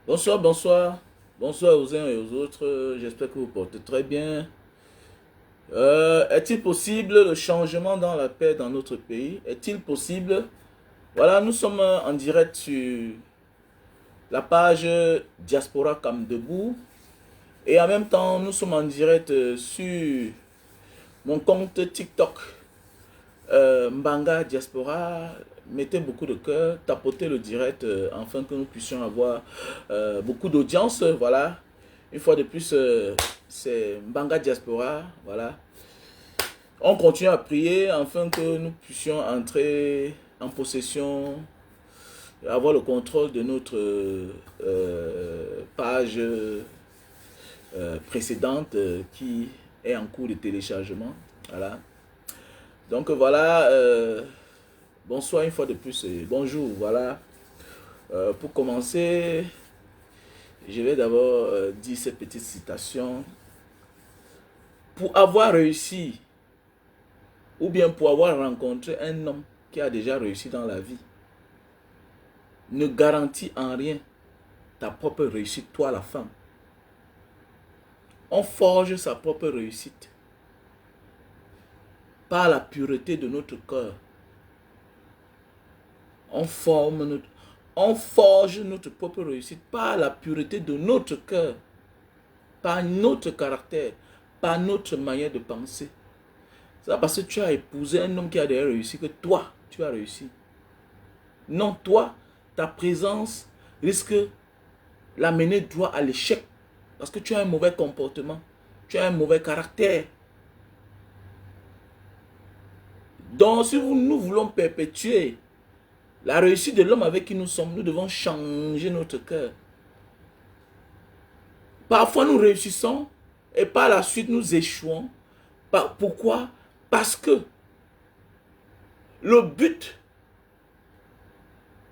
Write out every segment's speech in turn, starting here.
Bonsoir, bonsoir. Bonsoir aux uns et aux autres. J'espère que vous portez très bien. Est-il possible le changement dans la paix dans notre pays? Est-il possible? Voilà, nous sommes en direct sur la page Diaspora Cam Debout. Et en même temps, nous sommes en direct sur mon compte TikTok Mbanga Diaspora. Mettez beaucoup de cœur, tapotez le direct afin que nous puissions avoir beaucoup d'audience. Voilà. Une fois de plus, c'est Mbanga Diaspora. Voilà. On continue à prier afin que nous puissions entrer en possession, avoir le contrôle de notre page précédente qui est en cours de téléchargement. Voilà. Donc voilà, bonsoir une fois de plus et bonjour. Voilà. Pour commencer, je vais d'abord dire cette petite citation. Pour avoir réussi, ou bien pour avoir rencontré un homme qui a déjà réussi dans la vie, ne garantit en rien ta propre réussite, toi la femme. On forge sa propre réussite par la pureté de notre cœur. On forge notre propre réussite par la pureté de notre cœur, par notre caractère, par notre manière de penser. C'est pas parce que tu as épousé un homme qui a déjà réussi que toi, tu as réussi. Non, toi, ta présence risque l'amener droit à l'échec parce que tu as un mauvais comportement, tu as un mauvais caractère. Donc, si nous voulons perpétuer la réussite de l'homme avec qui nous sommes, nous devons changer notre cœur. Parfois, nous réussissons et par la suite, nous échouons. Pourquoi? Parce que le but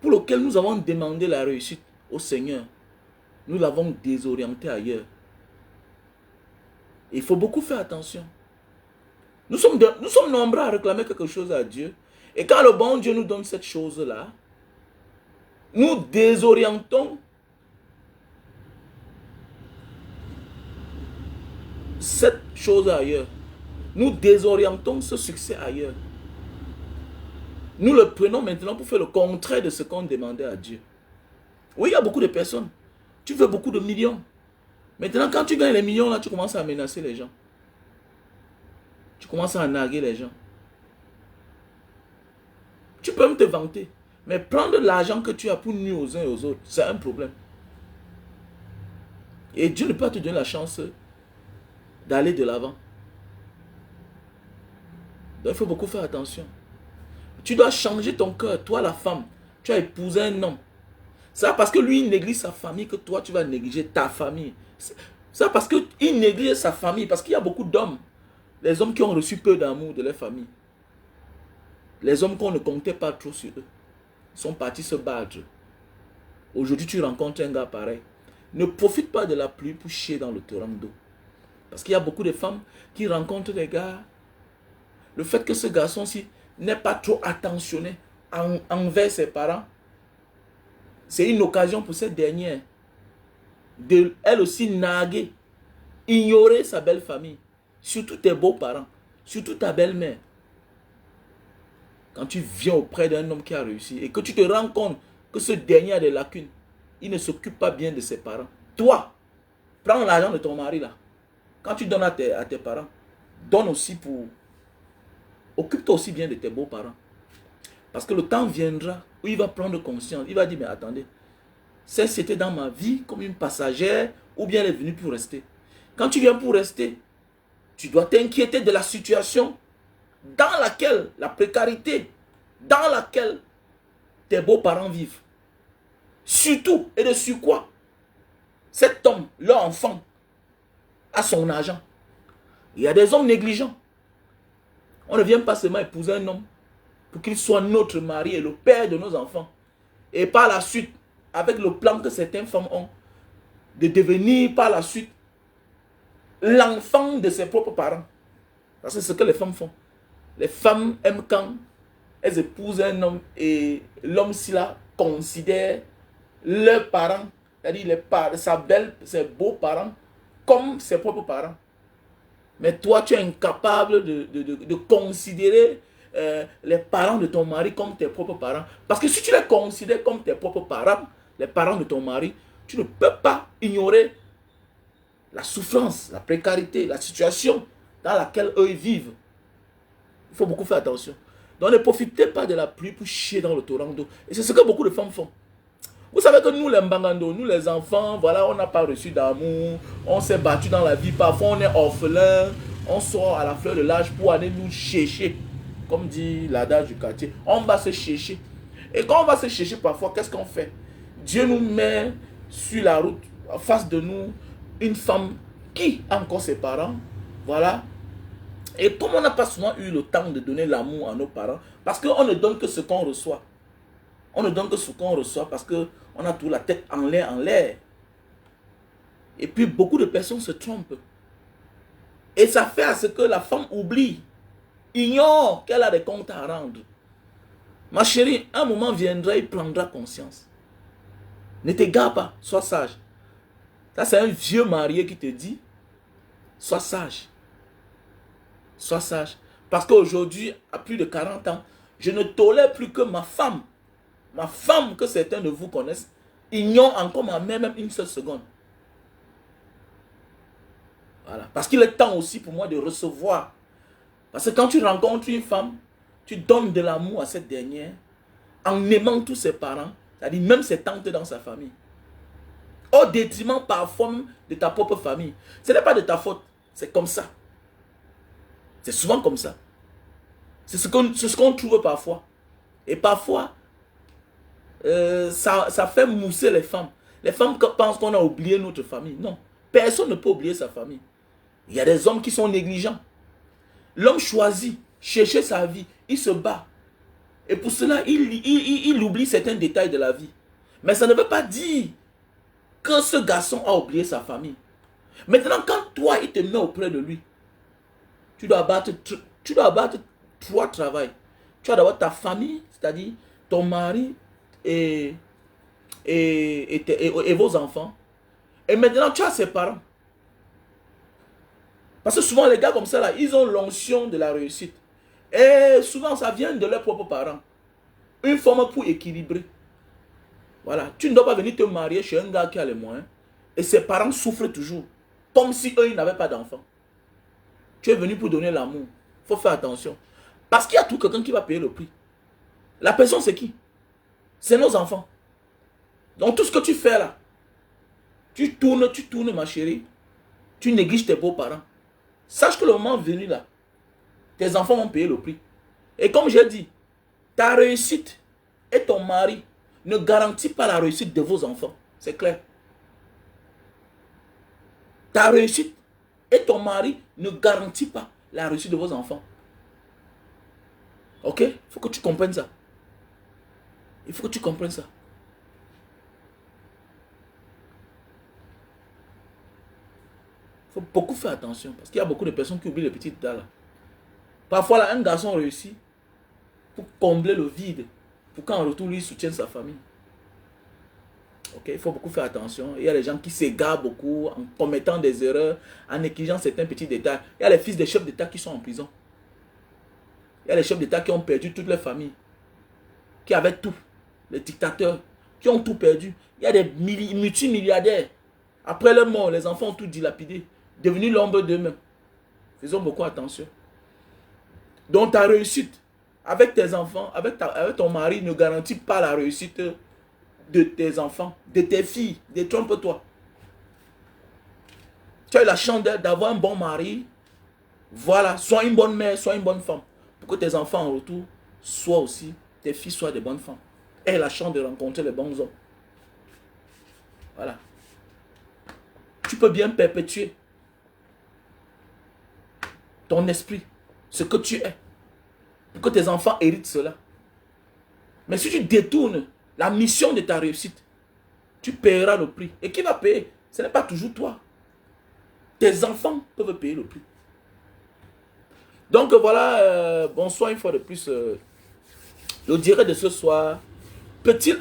pour lequel nous avons demandé la réussite au Seigneur, nous l'avons désorienté ailleurs. Il faut beaucoup faire attention. Nous sommes nombreux à réclamer quelque chose à Dieu. Et quand le bon Dieu nous donne cette chose-là, nous désorientons cette chose ailleurs. Nous désorientons ce succès ailleurs. Nous le prenons maintenant pour faire le contraire de ce qu'on demandait à Dieu. Oui, il y a beaucoup de personnes. Tu veux beaucoup de millions. Maintenant, quand tu gagnes les millions, là, tu commences à menacer les gens. Tu commences à narguer les gens. Tu peux même te vanter. Mais prendre l'argent que tu as pour nuire aux uns et aux autres, c'est un problème. Et Dieu ne peut pas te donner la chance d'aller de l'avant. Donc il faut beaucoup faire attention. Tu dois changer ton cœur. Toi, la femme, tu as épousé un homme. C'est parce que lui, il néglige sa famille que toi, tu vas négliger ta famille. C'est parce qu'il néglige sa famille. Parce qu'il y a beaucoup d'hommes. Les hommes qui ont reçu peu d'amour de leur famille. Les hommes qu'on ne comptait pas trop sur eux. Sont partis se battre. Aujourd'hui, tu rencontres un gars pareil. Ne profite pas de la pluie pour chier dans le torrent d'eau. Parce qu'il y a beaucoup de femmes qui rencontrent des gars. Le fait que ce garçon-ci n'est pas trop attentionné envers ses parents, c'est une occasion pour cette dernière de, elle aussi, narguer, ignorer sa belle famille, surtout tes beaux-parents, surtout ta belle-mère. Quand tu viens auprès d'un homme qui a réussi et que tu te rends compte que ce dernier a des lacunes, il ne s'occupe pas bien de ses parents. Toi, prends l'argent de ton mari là. Quand tu donnes à tes parents, donne aussi pour... Occupe-toi aussi bien de tes beaux-parents. Parce que le temps viendra où il va prendre conscience. Il va dire, mais attendez, c'était dans ma vie comme une passagère ou bien elle est venue pour rester. Quand tu viens pour rester, tu dois t'inquiéter de la situation dans laquelle, la précarité, dans laquelle tes beaux-parents vivent. Surtout, et dessus quoi? Cet homme, leur enfant, a son argent. Il y a des hommes négligents. On ne vient pas seulement épouser un homme pour qu'il soit notre mari et le père de nos enfants. Et par la suite, avec le plan que certaines femmes ont, de devenir par la suite l'enfant de ses propres parents. Parce que c'est ce que les femmes font. Les femmes aiment quand elles épousent un homme et l'homme, s'il la considère leurs parents c'est-à-dire ses beaux-parents, comme ses propres parents. Mais toi, tu es incapable de considérer les parents de ton mari comme tes propres parents. Parce que si tu les considères comme tes propres parents, les parents de ton mari, tu ne peux pas ignorer la souffrance, la précarité, la situation dans laquelle eux vivent. Il faut beaucoup faire attention. Donc ne profitez pas de la pluie pour chier dans le torrent d'eau. Et c'est ce que beaucoup de femmes font. Vous savez que nous les Mbangando, nous les enfants, voilà, on n'a pas reçu d'amour, on s'est battu dans la vie, parfois on est orphelin, on sort à la fleur de l'âge pour aller nous chercher, comme dit l'adage du quartier, on va se chercher. Et quand on va se chercher parfois, qu'est-ce qu'on fait? Dieu nous met sur la route, en face de nous, une femme qui a encore ses parents, voilà. Et comme on n'a pas souvent eu le temps de donner l'amour à nos parents, parce qu'on ne donne que ce qu'on reçoit. On ne donne que ce qu'on reçoit parce qu'on a tout la tête en l'air. Et puis beaucoup de personnes se trompent. Et ça fait à ce que la femme oublie, ignore qu'elle a des comptes à rendre. Ma chérie, un moment viendra, il prendra conscience. Ne t'égare pas, sois sage. Ça c'est un vieux marié qui te dit, sois sage. Sois sage. Parce qu'aujourd'hui, à plus de 40 ans, je ne tolère plus que ma femme, que certains de vous connaissent, ignore encore ma mère même une seule seconde. Voilà. Parce qu'il est temps aussi pour moi de recevoir. Parce que quand tu rencontres une femme, tu donnes de l'amour à cette dernière en aimant tous ses parents, c'est-à-dire même ses tantes dans sa famille. Au détriment parfois même de ta propre famille. Ce n'est pas de ta faute, c'est comme ça. C'est souvent comme ça. C'est ce qu'on trouve parfois. Et parfois, ça fait mousser les femmes. Les femmes pensent qu'on a oublié notre famille. Non, personne ne peut oublier sa famille. Il y a des hommes qui sont négligents. L'homme choisit, chercher sa vie, il se bat. Et pour cela, il oublie certains détails de la vie. Mais ça ne veut pas dire que ce garçon a oublié sa famille. Maintenant, quand toi, il te met auprès de lui, tu dois abattre trois travails. Tu as d'abord ta famille, c'est-à-dire ton mari et vos enfants. Et maintenant, tu as ses parents. Parce que souvent, les gars comme ça, là, ils ont l'onction de la réussite. Et souvent, ça vient de leurs propres parents. Une forme pour équilibrer. Voilà. Tu ne dois pas venir te marier chez un gars qui a les moyens. Et ses parents souffrent toujours. Comme si eux, ils n'avaient pas d'enfants. Tu es venu pour donner l'amour. Il faut faire attention. Parce qu'il y a tout quelqu'un qui va payer le prix. La personne, c'est qui? C'est nos enfants. Donc, tout ce que tu fais là, tu tournes, ma chérie. Tu négliges tes beaux-parents. Sache que le moment venu là, tes enfants vont payer le prix. Et comme j'ai dit, ta réussite et ton mari ne garantissent pas la réussite de vos enfants. C'est clair. Ta réussite et ton mari ne garantissent pas la réussite de vos enfants. Ok? Il faut que tu comprennes ça. Il faut que tu comprennes ça. Il faut beaucoup faire attention. Parce qu'il y a beaucoup de personnes qui oublient les petites dalles. Parfois, là, un garçon réussit pour combler le vide. Pour qu'en retour, lui soutienne sa famille. Ok, il faut beaucoup faire attention. Il y a des gens qui s'égarent beaucoup en commettant des erreurs, en négligeant certains petits détails. Il y a les fils des chefs d'État qui sont en prison. Il y a les chefs d'État qui ont perdu toute leur famille. Qui avaient tout. Les dictateurs qui ont tout perdu. Il y a des multimilliardaires. Après leur mort, les enfants ont tout dilapidé. Devenus l'ombre d'eux-mêmes. Faisons beaucoup attention. Donc ta réussite avec tes enfants, avec ton mari ne garantit pas la réussite de tes enfants, de tes filles. Détrompe-toi. Tu as eu la chance d'avoir un bon mari. Voilà, sois une bonne mère, sois une bonne femme. Pour que tes enfants en retour soient aussi, tes filles soient des bonnes femmes. Aie la chance de rencontrer les bons hommes. Voilà. Tu peux bien perpétuer ton esprit, ce que tu es, pour que tes enfants héritent cela. Mais si tu détournes la mission de ta réussite, tu paieras le prix. Et qui va payer? Ce n'est pas toujours toi. Tes enfants peuvent payer le prix. Donc voilà, bonsoir une fois de plus. Le direct de ce soir, peut-il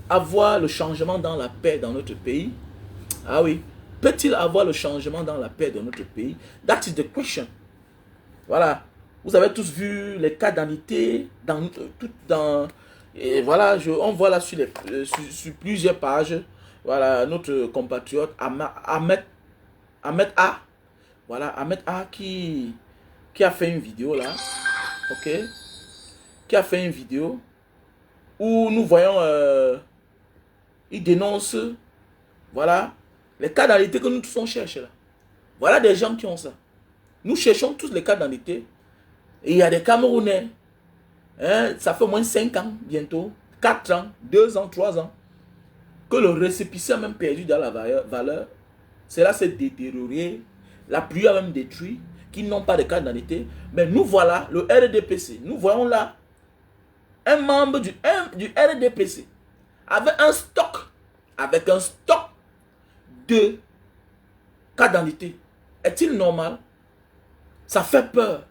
avoir le changement dans la paix dans notre pays? Ah oui. Peut-il avoir le changement dans la paix dans notre pays? That is the question. Voilà. Vous avez tous vu les cas d'anité et voilà, on voit là sur plusieurs pages. Voilà, notre compatriote Ahmed A. Voilà, Ahmed A qui a fait une vidéo là. Ok. Qui a fait une vidéo où nous voyons, il dénonce, voilà, les cas d'anité que nous tous on cherche là. Voilà des gens qui ont ça. Nous cherchons tous les cas d'anité. Et il y a des Camerounais, hein, ça fait au moins 5 ans bientôt, 4 ans, 2 ans, 3 ans, que le récépissé a même perdu dans la valeur. Cela s'est détérioré, la pluie a même détruit, qui n'ont pas de carte d'identité. Mais nous voilà, le RDPC, nous voyons là un membre du RDPC avec un stock de carte d'identité. Est-il normal? Ça fait peur.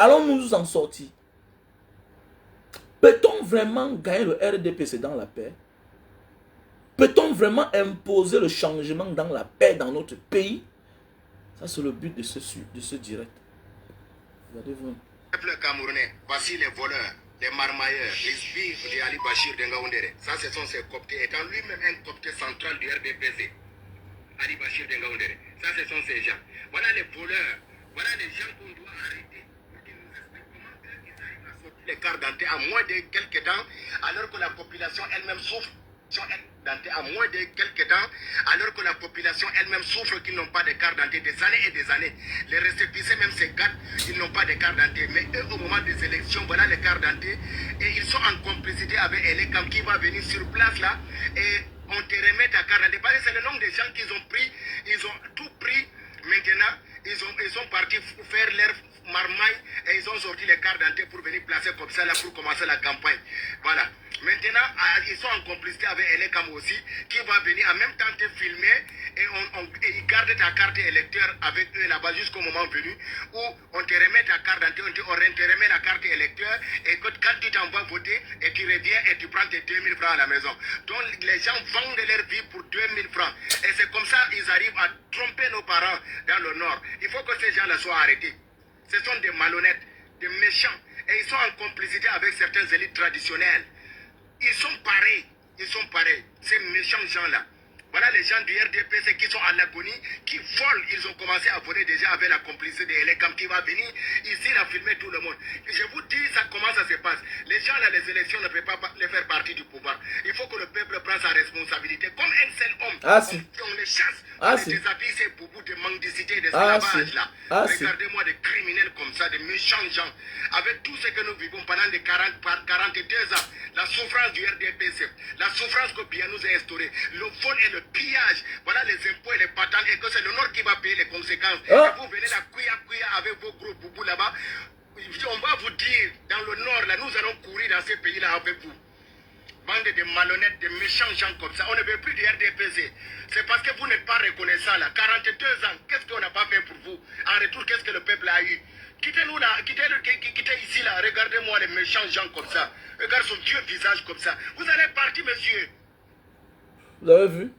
Allons-nous nous en sortir? Peut-on vraiment gagner le RDPC dans la paix? Peut-on vraiment imposer le changement dans la paix dans notre pays? Ça, c'est le but de ce direct. Regardez-vous. Peuple camerounais, voici les voleurs, les marmailleurs, les sbires de Ali Bachir de Ngaoundéré. Ça, ce sont ces coptés, étant lui-même un copté central du RDPC. Ali Bachir de Ngaoundéré. Ça, ce sont ces gens. Voilà les voleurs. Voilà les gens qu'on doit arrêter. Pour qu'ils nous expliquent comment ils arrivent à sortir les cartes d'identité à moins de quelques temps, alors que la population elle-même souffre. À moins de quelques temps, alors que la population elle-même souffre qu'ils n'ont pas de carte d'identité des années et des années. Les récépissés même ces gars, ils n'ont pas de carte d'identité. Mais eux, au moment des élections, voilà les cartes d'identité. Et ils sont en complicité avec Elekam qui va venir sur place là. Et on te remet ta carte d'identité. Parce que c'est le nombre de gens qu'ils ont pris. Ils ont tout pris. Maintenant, ils sont partis faire leur marmaille et ils ont sorti les cartes d'identité pour venir placer comme ça là pour commencer la campagne. Voilà. Maintenant, ils sont en complicité avec Elekam aussi, qui va venir en même temps te filmer et ils gardent ta carte électeur avec eux là-bas jusqu'au moment venu où on te remet ta carte d'identité, on te remet la carte électeur et quand tu t'en vas voter et tu reviens et tu prends tes 2000 francs à la maison. Donc les gens vendent leur vie pour 2000 francs. Et c'est comme ça qu'ils arrivent à tromper nos parents dans le Nord. Il faut que ces gens-là soient arrêtés. Ce sont des malhonnêtes, des méchants. Et ils sont en complicité avec certaines élites traditionnelles. Ils sont pareils, ces méchants gens-là. Voilà les gens du RDPC qui sont à l'agonie, qui volent. Ils ont commencé à voler déjà avec la complicité de Elekam qui va venir ici à filmer tout le monde. Je vous dis ça, comment ça se passe. Les gens là, les élections ne peuvent pas les faire partie du pouvoir. Il faut que le peuple prenne sa responsabilité. Comme un seul homme, on les chasse, on les déshabille ces boubous de mendicité et d'esclavage là. Regardez-moi des criminels comme ça, des méchants gens. Avec tout ce que nous vivons pendant les 42 ans, la souffrance du RDPC, la souffrance que Biya nous a instaurée, le vol et le pillage, voilà les impôts et les patentes, et que c'est le Nord qui va payer les conséquences. Et vous venez la couilla avec vos gros boubous là-bas. On va vous dire, dans le Nord, là, nous allons courir dans ces pays-là avec vous. Bande de malhonnêtes, de méchants gens comme ça. On ne veut plus du RDPC. C'est parce que vous n'êtes pas reconnaissant là. 42 ans, qu'est-ce qu'on n'a pas fait pour vous? En retour, qu'est-ce que le peuple a eu? Quittez-nous là, quittez ici là. Regardez-moi les méchants gens comme ça. Regardez son vieux visage comme ça. Vous allez partir, monsieur. Vous avez vu?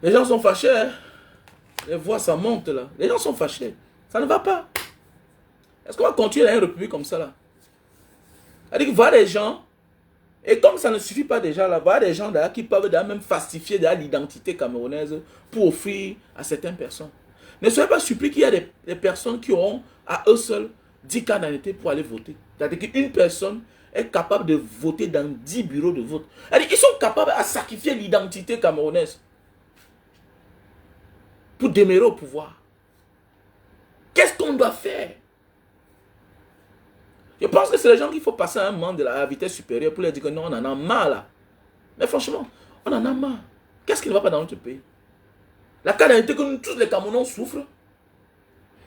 Les gens sont fâchés. Hein? Les voix, ça monte là. Les gens sont fâchés. Ça ne va pas. Est-ce qu'on va continuer dans une république comme ça là? C'est-à-dire qu'il va des gens, et comme ça ne suffit pas déjà là, il va des gens là qui peuvent même falsifier l'identité camerounaise pour offrir à certaines personnes. Ne soyez pas surpris qu'il y a des personnes qui auront à eux seuls 10 cartes d'identité pour aller voter. C'est-à-dire qu'une personne est capable de voter dans 10 bureaux de vote. C'est-à-dire qu'ils sont capables de sacrifier l'identité camerounaise pour demeurer au pouvoir. Qu'est-ce qu'on doit faire? Je pense que c'est les gens qu'il faut passer à un moment de la vitesse supérieure pour leur dire que non, on en a marre là. Mais franchement, on en a marre. Qu'est-ce qui ne va pas dans notre pays? La carte d'identité que nous tous les Camerounais souffrent.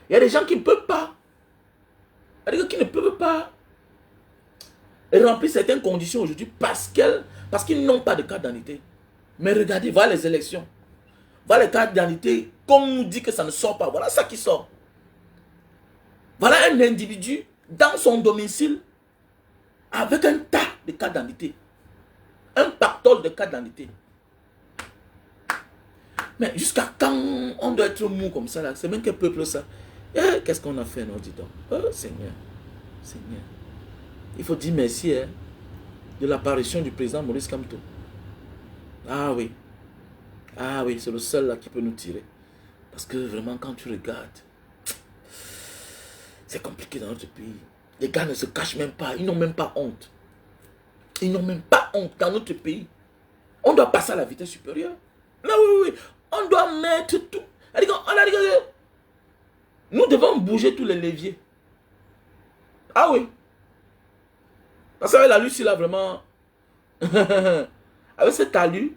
Il y a des gens qui ne peuvent pas. C'est-à-dire qui ne peuvent pas remplir certaines conditions aujourd'hui parce qu'ils n'ont pas de carte d'identité. Mais regardez, voilà les élections. Voilà les cartes d'identité. Comme on nous dit que ça ne sort pas. Voilà ça qui sort. Voilà un individu dans son domicile avec un tas de cartes d'identité. Un pactole de carte d'identité. Mais jusqu'à quand on doit être mou comme ça là? C'est même quel peuple ça? Qu'est-ce qu'on a fait, non, dis donc? Oh Seigneur, Seigneur. Il faut dire merci de l'apparition du président Maurice Kamto. Ah oui. Ah oui, c'est le seul là qui peut nous tirer. Parce que vraiment, quand tu regardes, c'est compliqué dans notre pays. Les gars ne se cachent même pas. Ils n'ont même pas honte. Ils n'ont même pas honte dans notre pays. On doit passer à la vitesse supérieure. Mais oui. On doit mettre tout. Nous devons bouger tous les leviers. Ah oui. Parce qu'avec la Lucie là, vraiment, avec cette allure,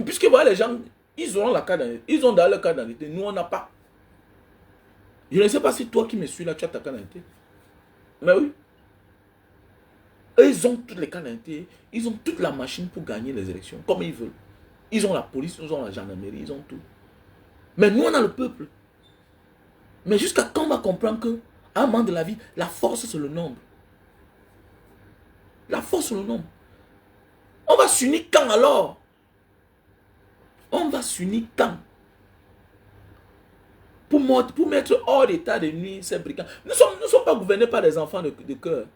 puisque voilà, les gens, ils auront la carte d'identité. Ils ont dans leur carte d'identité. Nous, on n'a pas. Je ne sais pas si toi qui me suis là, tu as ta carte d'identité. Mais oui. Eux, ils ont toutes les cartes d'identité. Ils ont toute la machine pour gagner les élections, comme ils veulent. Ils ont la police, ils ont la gendarmerie, ils ont tout. Mais nous, on a le peuple. Mais jusqu'à quand on va comprendre que, à un moment de la vie, la force, c'est le nombre. La force, c'est le nombre. On va s'unir quand alors? On va s'unir quand? Pour mettre hors d'état de nuit ces brigands. Nous ne sommes pas gouvernés par des enfants de cœur.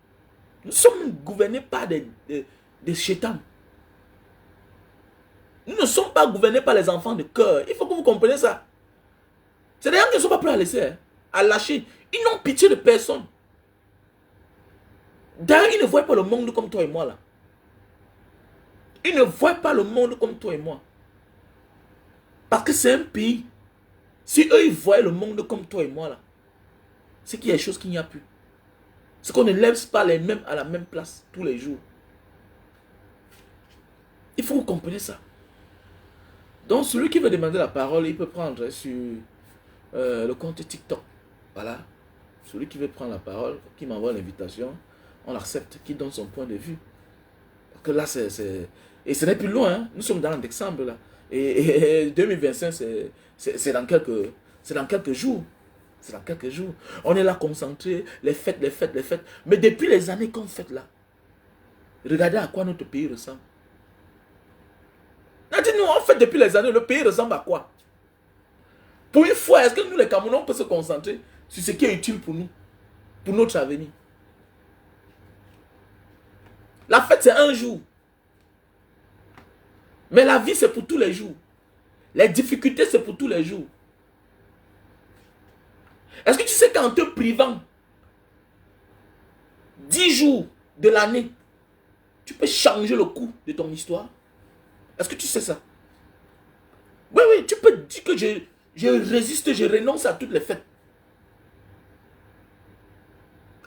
Nous sommes gouvernés par des chétans. Nous ne sommes pas gouvernés par les enfants de cœur. Il faut que vous compreniez ça. C'est des gens qui ne sont pas prêts à laisser, à lâcher. Ils n'ont pitié de personne. D'ailleurs, ils ne voient pas le monde comme toi et moi là. Ils ne voient pas le monde comme toi et moi. Parce que c'est un pays. Si eux, ils voient le monde comme toi et moi là, c'est qu'il y a des choses qu'il n'y a plus. C'est qu'on ne lève pas les mêmes à la même place tous les jours. Il faut que vous compreniez ça. Donc, celui qui veut demander la parole, il peut prendre sur le compte TikTok. Voilà. Celui qui veut prendre la parole, qui m'envoie l'invitation, on l'accepte, qui donne son point de vue. Parce que là, et ce n'est plus loin, hein. Nous sommes dans décembre, là. Et 2025, c'est dans quelques jours. C'est dans quelques jours. On est là concentré, les fêtes. Mais depuis les années qu'on fait là, regardez à quoi notre pays ressemble. Nous, on fait depuis les années, le pays ressemble à quoi? Pour une fois, est-ce que nous, les Camerounais, on peut se concentrer sur ce qui est utile pour nous, pour notre avenir? La fête, c'est un jour. Mais la vie, c'est pour tous les jours. Les difficultés, c'est pour tous les jours. Est-ce que tu sais qu'en te privant 10 jours de l'année, tu peux changer le cours de ton histoire? Est-ce que tu sais ça? Oui, tu peux dire que je résiste, je renonce à toutes les fêtes.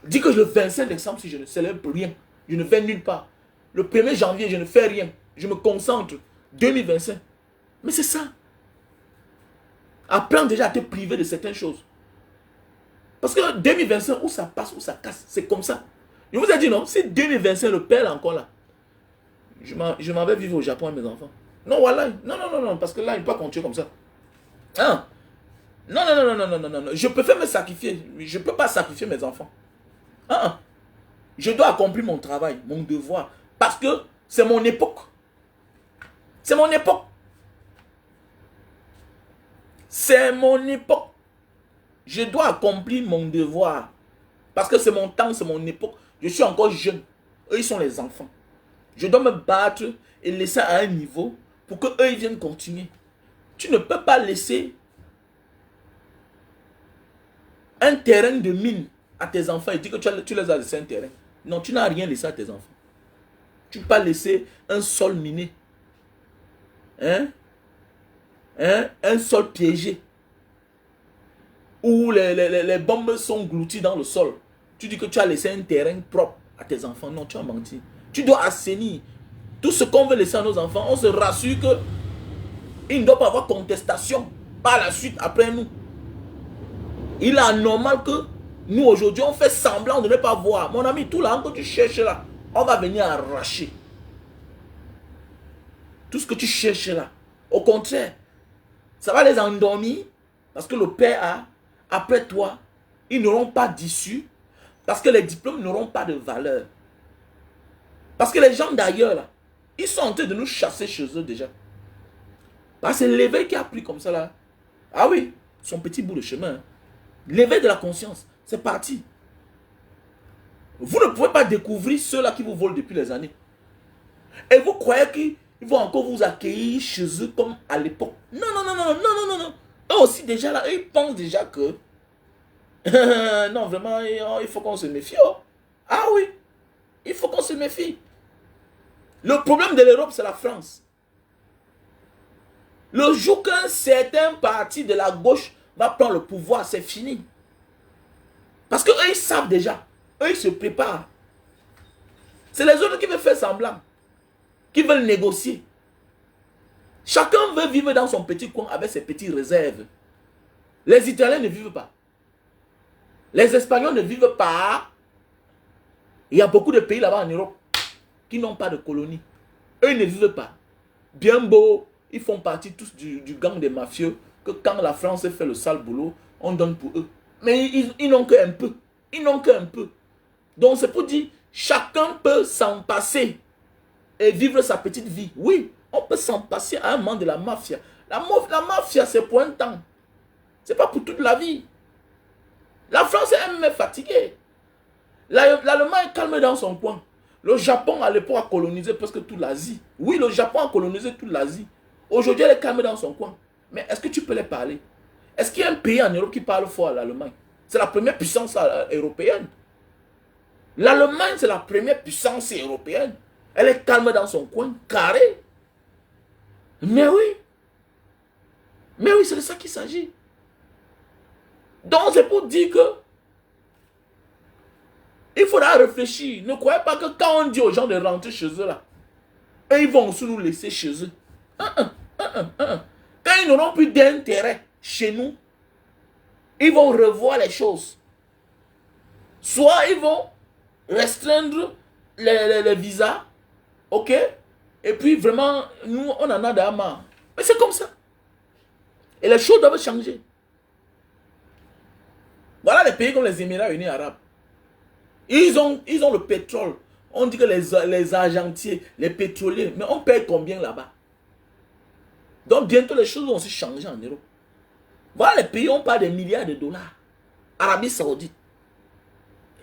Dis que le 25 décembre, si je ne célèbre rien, je ne vais nulle part. Le 1er janvier, je ne fais rien. Je me concentre. 2025. Mais c'est ça. Apprends déjà à te priver de certaines choses. Parce que 2025, où ça passe, où ça casse, c'est comme ça. Je vous ai dit non, si 2025, le père est encore là, je m'en vais vivre au Japon avec mes enfants. Non, voilà. Non, parce que là, il ne peut pas continuer comme ça. Hein? Non. Je préfère me sacrifier. Je ne peux pas sacrifier mes enfants. Hein? Je dois accomplir mon travail, mon devoir. Parce que c'est mon époque. C'est mon époque. C'est mon époque. Je dois accomplir mon devoir. Parce que c'est mon temps, c'est mon époque. Je suis encore jeune. Eux, ils sont les enfants. Je dois me battre et laisser à un niveau pour qu'eux, ils viennent continuer. Tu ne peux pas laisser un terrain de mine à tes enfants et dire que tu les as laissés un terrain. Non, tu n'as rien laissé à tes enfants. Tu ne peux pas laisser un sol miné. Un sol piégé. Où les bombes sont glouties dans le sol. Tu dis que tu as laissé un terrain propre à tes enfants. Non, tu as menti. Tu dois assainir. Tout ce qu'on veut laisser à nos enfants, on se rassure que il ne doit pas avoir contestation par la suite après nous. Il est anormal que nous aujourd'hui on fait semblant de ne pas voir. Mon ami, tout là que tu cherches là, on va venir arracher. Tout ce que tu cherches là. Au contraire, ça va les endormir parce que le père a, après toi, ils n'auront pas d'issue parce que les diplômes n'auront pas de valeur. Parce que les gens d'ailleurs là, Ils sont en train de nous chasser chez eux déjà. Parce que c'est l'éveil qui a pris comme ça là. Ah oui, son petit bout de chemin. Hein. L'éveil de la conscience, c'est parti. Vous ne pouvez pas découvrir ceux-là qui vous volent depuis les années. Et vous croyez qu'ils vont encore vous accueillir chez eux comme à l'époque. Non, non, non, non, non, non, non, non. Eux aussi déjà là, ils pensent déjà que... non, vraiment, il faut qu'on se méfie. Oh. Ah oui, il faut qu'on se méfie. Le problème de l'Europe, c'est la France. Le jour qu'un certain parti de la gauche va prendre le pouvoir, c'est fini. Parce qu'eux, ils savent déjà. Eux, ils se préparent. C'est les autres qui veulent faire semblant. Qui veulent négocier. Chacun veut vivre dans son petit coin avec ses petites réserves. Les Italiens ne vivent pas. Les Espagnols ne vivent pas. Il y a beaucoup de pays là-bas en Europe qui n'ont pas de colonies. Eux, ils ne vivent pas. Bien beau, ils font partie tous du gang des mafieux, que quand la France fait le sale boulot, on donne pour eux. Mais ils n'ont qu'un peu. Ils n'ont qu'un peu. Donc c'est pour dire, chacun peut s'en passer et vivre sa petite vie. Oui, on peut s'en passer à un moment de la mafia. La mafia, c'est pour un temps. C'est pas pour toute la vie. La France est même fatiguée. L'Allemagne est calme dans son coin. Le Japon, à l'époque, a colonisé presque toute l'Asie. Oui, le Japon a colonisé toute l'Asie. Aujourd'hui, elle est calme dans son coin. Mais est-ce que tu peux les parler? Est-ce qu'il y a un pays en Europe qui parle fort à l'Allemagne? C'est la première puissance européenne. L'Allemagne, c'est la première puissance européenne. Elle est calme dans son coin, carré. Mais oui. Mais oui, c'est de ça qu'il s'agit. Donc, c'est pour dire que il faudra réfléchir. Ne croyez pas que quand on dit aux gens de rentrer chez eux là, et ils vont aussi nous laisser chez eux. Quand ils n'auront plus d'intérêt chez nous, ils vont revoir les choses. Soit ils vont restreindre les visas, ok? Et puis vraiment, nous, on en a marre. Mais c'est comme ça. Et les choses doivent changer. Voilà les pays comme les Émirats Unis Arabes. Ils ont le pétrole. On dit que les argentiers, les pétroliers, mais on paye combien là-bas? Donc bientôt les choses vont se changer en Europe. Voilà les pays, on parle des milliards de dollars. Arabie Saoudite,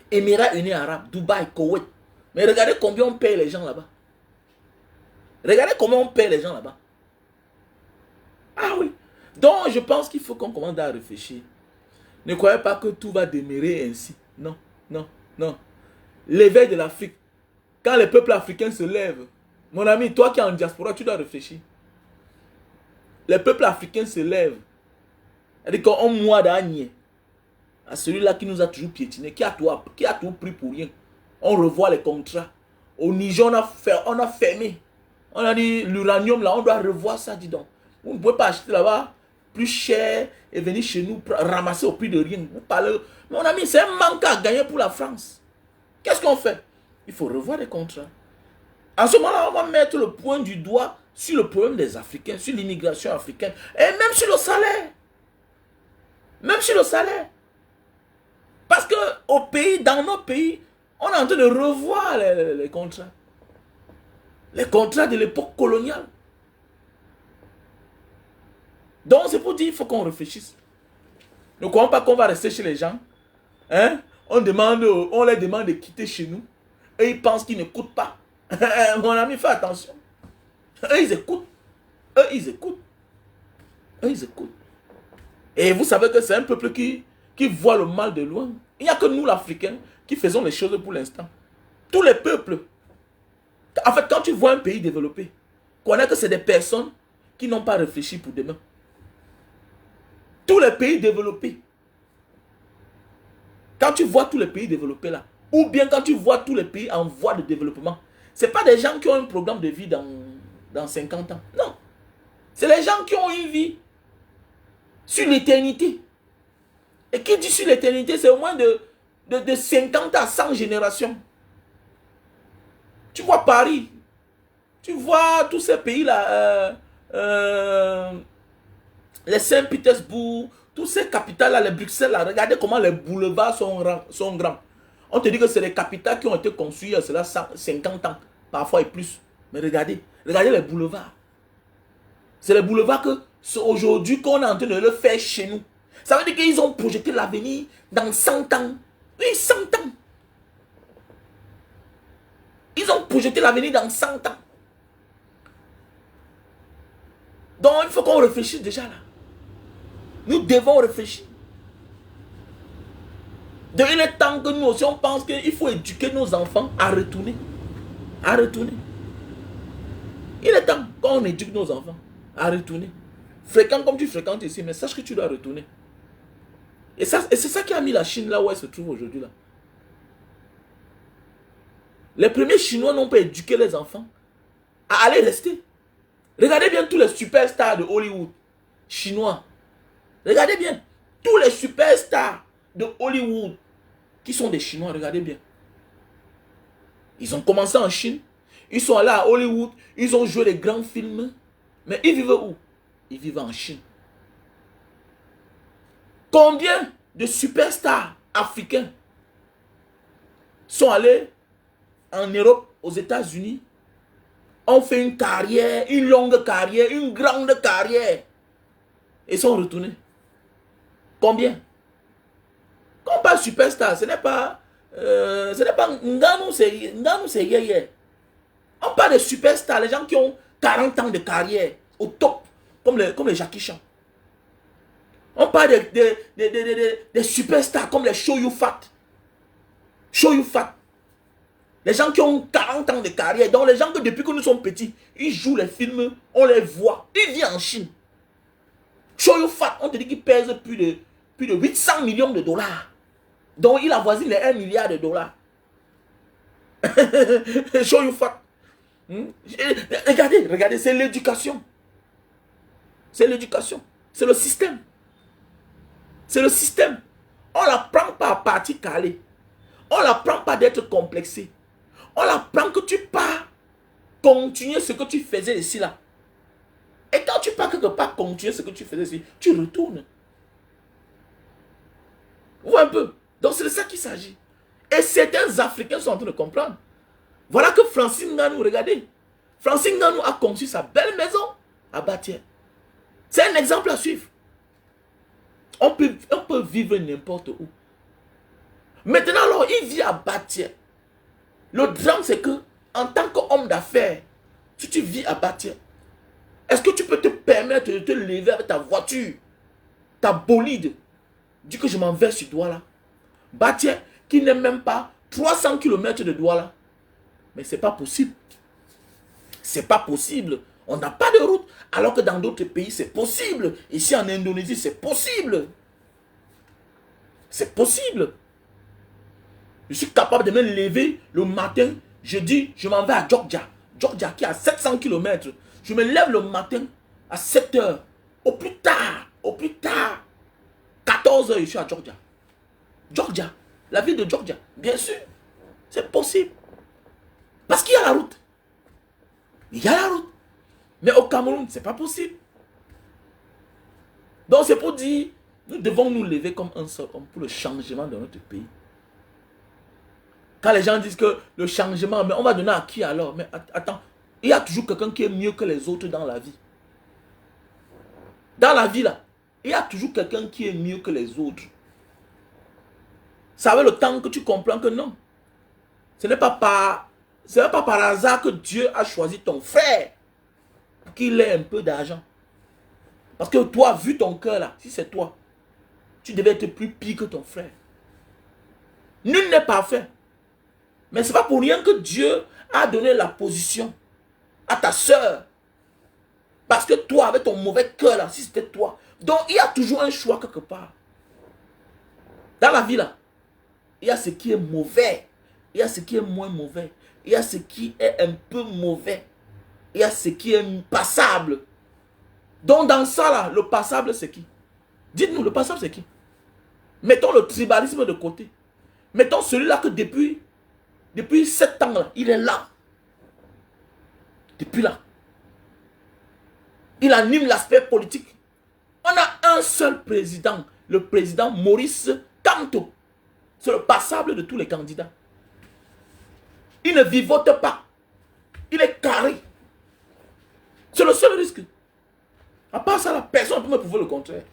Émirats Unis Arabes, Dubaï, Koweït. Mais regardez combien on paye les gens là-bas. Regardez comment on paye les gens là-bas. Ah oui. Donc je pense qu'il faut qu'on commence à réfléchir. Ne croyez pas que tout va demeurer ainsi. Non, non, non. L'éveil de l'Afrique. Quand les peuples africains se lèvent, mon ami, toi qui es en diaspora, tu dois réfléchir. Les peuples africains se lèvent. C'est-à-dire qu'on moit d'agné à celui-là qui nous a toujours piétiné, qui a tout pris pour rien. On revoit les contrats. Au Niger, on a fermé. On a dit l'uranium là, on doit revoir ça, dis donc. Vous ne pouvez pas acheter là-bas plus cher et venir chez nous ramasser au prix de rien. Vous parlez, mon ami, c'est un manque à gagner pour la France. Qu'est-ce qu'on fait? Il faut revoir les contrats. En ce moment-là, on va mettre le point du doigt sur le problème des Africains, sur l'immigration africaine, et même sur le salaire. Même sur le salaire. Parce que au pays, dans nos pays, on est en train de revoir les contrats. Les contrats de l'époque coloniale. Donc c'est pour dire qu'il faut qu'on réfléchisse. Ne croyons pas qu'on va rester chez les gens. Hein? On les demande de quitter chez nous. Et ils pensent qu'ils n'écoutent pas. Mon ami, fais attention. Eux, ils écoutent. Eux, ils écoutent. Eux, ils écoutent. Et vous savez que c'est un peuple qui voit le mal de loin. Il n'y a que nous, l'Africain, qui faisons les choses pour l'instant. Tous les peuples. En fait, quand tu vois un pays développé, connais que c'est des personnes qui n'ont pas réfléchi pour demain. Tous les pays développés. Quand tu vois tous les pays développés là, ou bien quand tu vois tous les pays en voie de développement, ce n'est pas des gens qui ont un programme de vie dans 50 ans. Non. C'est les gens qui ont une vie sur l'éternité. Et qui dit sur l'éternité, c'est au moins de 50 à 100 générations. Tu vois Paris, tu vois tous ces pays-là, les Saint-Pétersbourg, tous ces capitales-là, les Bruxelles, là, regardez comment les boulevards sont grands. On te dit que c'est les capitales qui ont été construites il y a 50 ans, parfois et plus. Mais regardez, regardez les boulevards. C'est les boulevards que c'est aujourd'hui qu'on est en train de le faire chez nous. Ça veut dire qu'ils ont projeté l'avenir dans 100 ans. Oui, 100 ans. Ils ont projeté l'avenir dans 100 ans. Donc, il faut qu'on réfléchisse déjà là. Nous devons réfléchir. Donc, il est temps que nous aussi, on pense qu'il faut éduquer nos enfants à retourner. À retourner. Il est temps qu'on éduque nos enfants à retourner. Fréquente comme tu fréquentes ici, mais sache que tu dois retourner. Et c'est ça qui a mis la Chine là où elle se trouve aujourd'hui là. Les premiers Chinois n'ont pas éduqué les enfants à aller rester. Regardez bien tous les superstars de Hollywood chinois. Regardez bien. Tous les superstars de Hollywood qui sont des Chinois, regardez bien. Ils ont commencé en Chine. Ils sont allés à Hollywood. Ils ont joué les grands films. Mais ils vivent où? Ils vivent en Chine. Combien de superstars africains sont allés en Europe, aux États-Unis, ont fait une carrière, une longue carrière, une grande carrière, et sont retournés? Combien? Quand on parle superstar, ce n'est pas Ngannou, c'est Yeye. On parle de superstars, les gens qui ont 40 ans de carrière au top, comme les Jackie Chan. On parle des superstars comme les Chow Yun-fat. Chow Yun-fat. Les gens qui ont 40 ans de carrière. Donc les gens que depuis que nous sommes petits, ils jouent les films, on les voit. Ils vivent en Chine. Chow Yun-fat, on te dit qu'il pèse plus de 800 millions de dollars. Donc il avoisine les 1 milliard de dollars. Chow Yun-fat. Regardez, c'est l'éducation. C'est l'éducation. C'est le système. C'est le système. On n'apprend pas à partir calé. On n'apprend pas d'être complexé. On apprend que tu pars continuer ce que tu faisais ici là. Et quand tu pars quelque part continuer ce que tu faisais ici, tu retournes. Vous voyez un peu? Donc c'est de ça qu'il s'agit. Et certains Africains sont en train de comprendre. Voilà que Francine Ngannou, regardez. Francine Ngannou a conçu sa belle maison à Batière. C'est un exemple à suivre. On peut vivre n'importe où. Maintenant, alors, il vit à Batière. Le drame, c'est que, en tant qu'homme d'affaires, si tu vis à Batière, est-ce que tu peux te permettre de te lever avec ta voiture, ta bolide, dis que je m'en vais sur Douala. Batière, qui n'est même pas 300 km de Douala. Mais c'est pas possible. C'est pas possible. On n'a pas de route. Alors que dans d'autres pays, c'est possible. Ici, en Indonésie, c'est possible. C'est possible. Je suis capable de me lever le matin. Je dis, je m'en vais à Jogja. Jogja qui est à 700 km. Je me lève le matin à 7 h. Au plus tard, 14 h, je suis à Jogja. Jogja, la ville de Jogja. Bien sûr, c'est possible. Parce qu'il y a la route. Il y a la route. Mais au Cameroun, ce n'est pas possible. Donc c'est pour dire, nous devons nous lever comme un seul homme pour le changement de notre pays. Quand les gens disent que le changement, mais on va donner à qui alors? Mais attends, il y a toujours quelqu'un qui est mieux que les autres dans la vie. Dans la vie là, il y a toujours quelqu'un qui est mieux que les autres. Ça fait le temps que tu comprends que non. Ce n'est pas par hasard que Dieu a choisi ton frère pour qu'il ait un peu d'argent. Parce que toi, vu ton cœur là, si c'est toi, tu devais être plus pire que ton frère. Nul n'est parfait. Mais ce n'est pas pour rien que Dieu a donné la position à ta soeur. Parce que toi, avec ton mauvais cœur là, si c'était toi. Donc il y a toujours un choix quelque part. Dans la vie là, il y a ce qui est mauvais. Il y a ce qui est moins mauvais. Il y a ce qui est un peu mauvais. Il y a ce qui est passable. Donc dans ça là, le passable c'est qui? Dites-nous, le passable c'est qui? Mettons le tribalisme de côté. Mettons celui-là que depuis 7 ans là, il est là. Depuis là. Il anime l'aspect politique. On a un seul président, le président Maurice Kamto. C'est le passable de tous les candidats. Il ne vivote pas. Il est carré. C'est le seul risque. À part ça, la personne ne peut me prouver le contraire.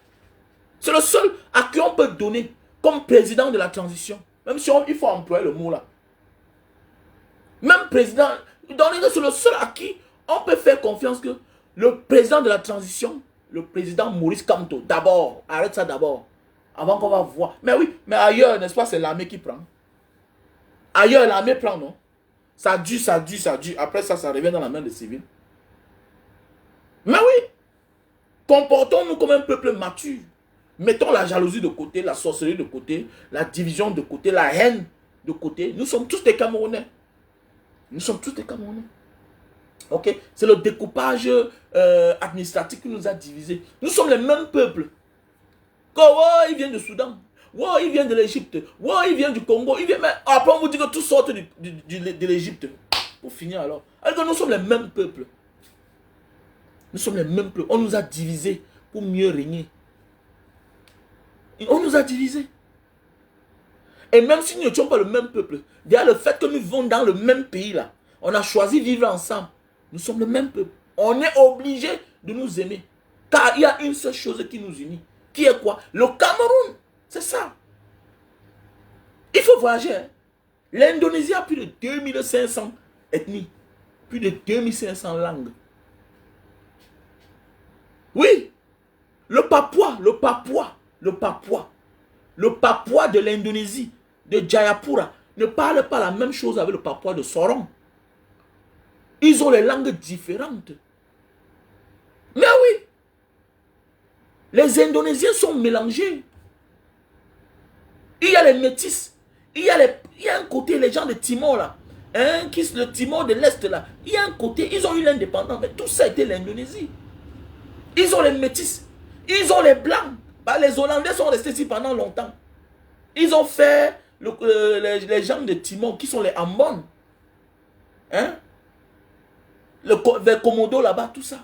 C'est le seul à qui on peut donner comme président de la transition. Même si il faut employer le mot là. Même président, c'est le seul à qui on peut faire confiance que le président de la transition, le président Maurice Kamto, d'abord, arrête ça d'abord, avant qu'on va voir. Mais oui, mais ailleurs, n'est-ce pas, c'est l'armée qui prend. Ailleurs, l'armée prend, non? Ça dure. Après ça, ça revient dans la main des civils. Mais oui, comportons-nous comme un peuple mature. Mettons la jalousie de côté, la sorcellerie de côté, la division de côté, la haine de côté. Nous sommes tous des Camerounais. Nous sommes tous des Camerounais. Ok? C'est le découpage administratif qui nous a divisés. Nous sommes les mêmes peuples. Oh, il vient du Soudan. Oh, il vient de l'Égypte. Oh, il vient du Congo. Mais après, on vous dit que tous sortent de l'Égypte. Pour finir alors. Alors que nous sommes les mêmes peuples. Nous sommes les mêmes peuples. On nous a divisés pour mieux régner. On nous a divisés. Et même si nous n'étions pas le même peuple, derrière le fait que nous vivons dans le même pays là, on a choisi de vivre ensemble. Nous sommes le même peuple. On est obligé de nous aimer. Car il y a une seule chose qui nous unit. Qui est quoi? Le Cameroun. C'est ça. Il faut voyager. Hein? L'Indonésie a plus de 2500 ethnies. Plus de 2500 langues. Oui. Le Papouas de l'Indonésie, de Jayapura, ne parle pas la même chose avec le Papouas de Sorong. Ils ont les langues différentes. Mais oui, les Indonésiens sont mélangés. Il y a les métis. Il y a un côté, les gens de Timor là, hein, le Timor de l'Est là, il y a un côté, ils ont eu l'indépendance, mais tout ça a été l'Indonésie. Ils ont les métis. Ils ont les blancs. Bah, les Hollandais sont restés ici pendant longtemps. Ils ont fait les gens de Timor qui sont les Ambon. Hein? Vers Komodo là-bas, tout ça.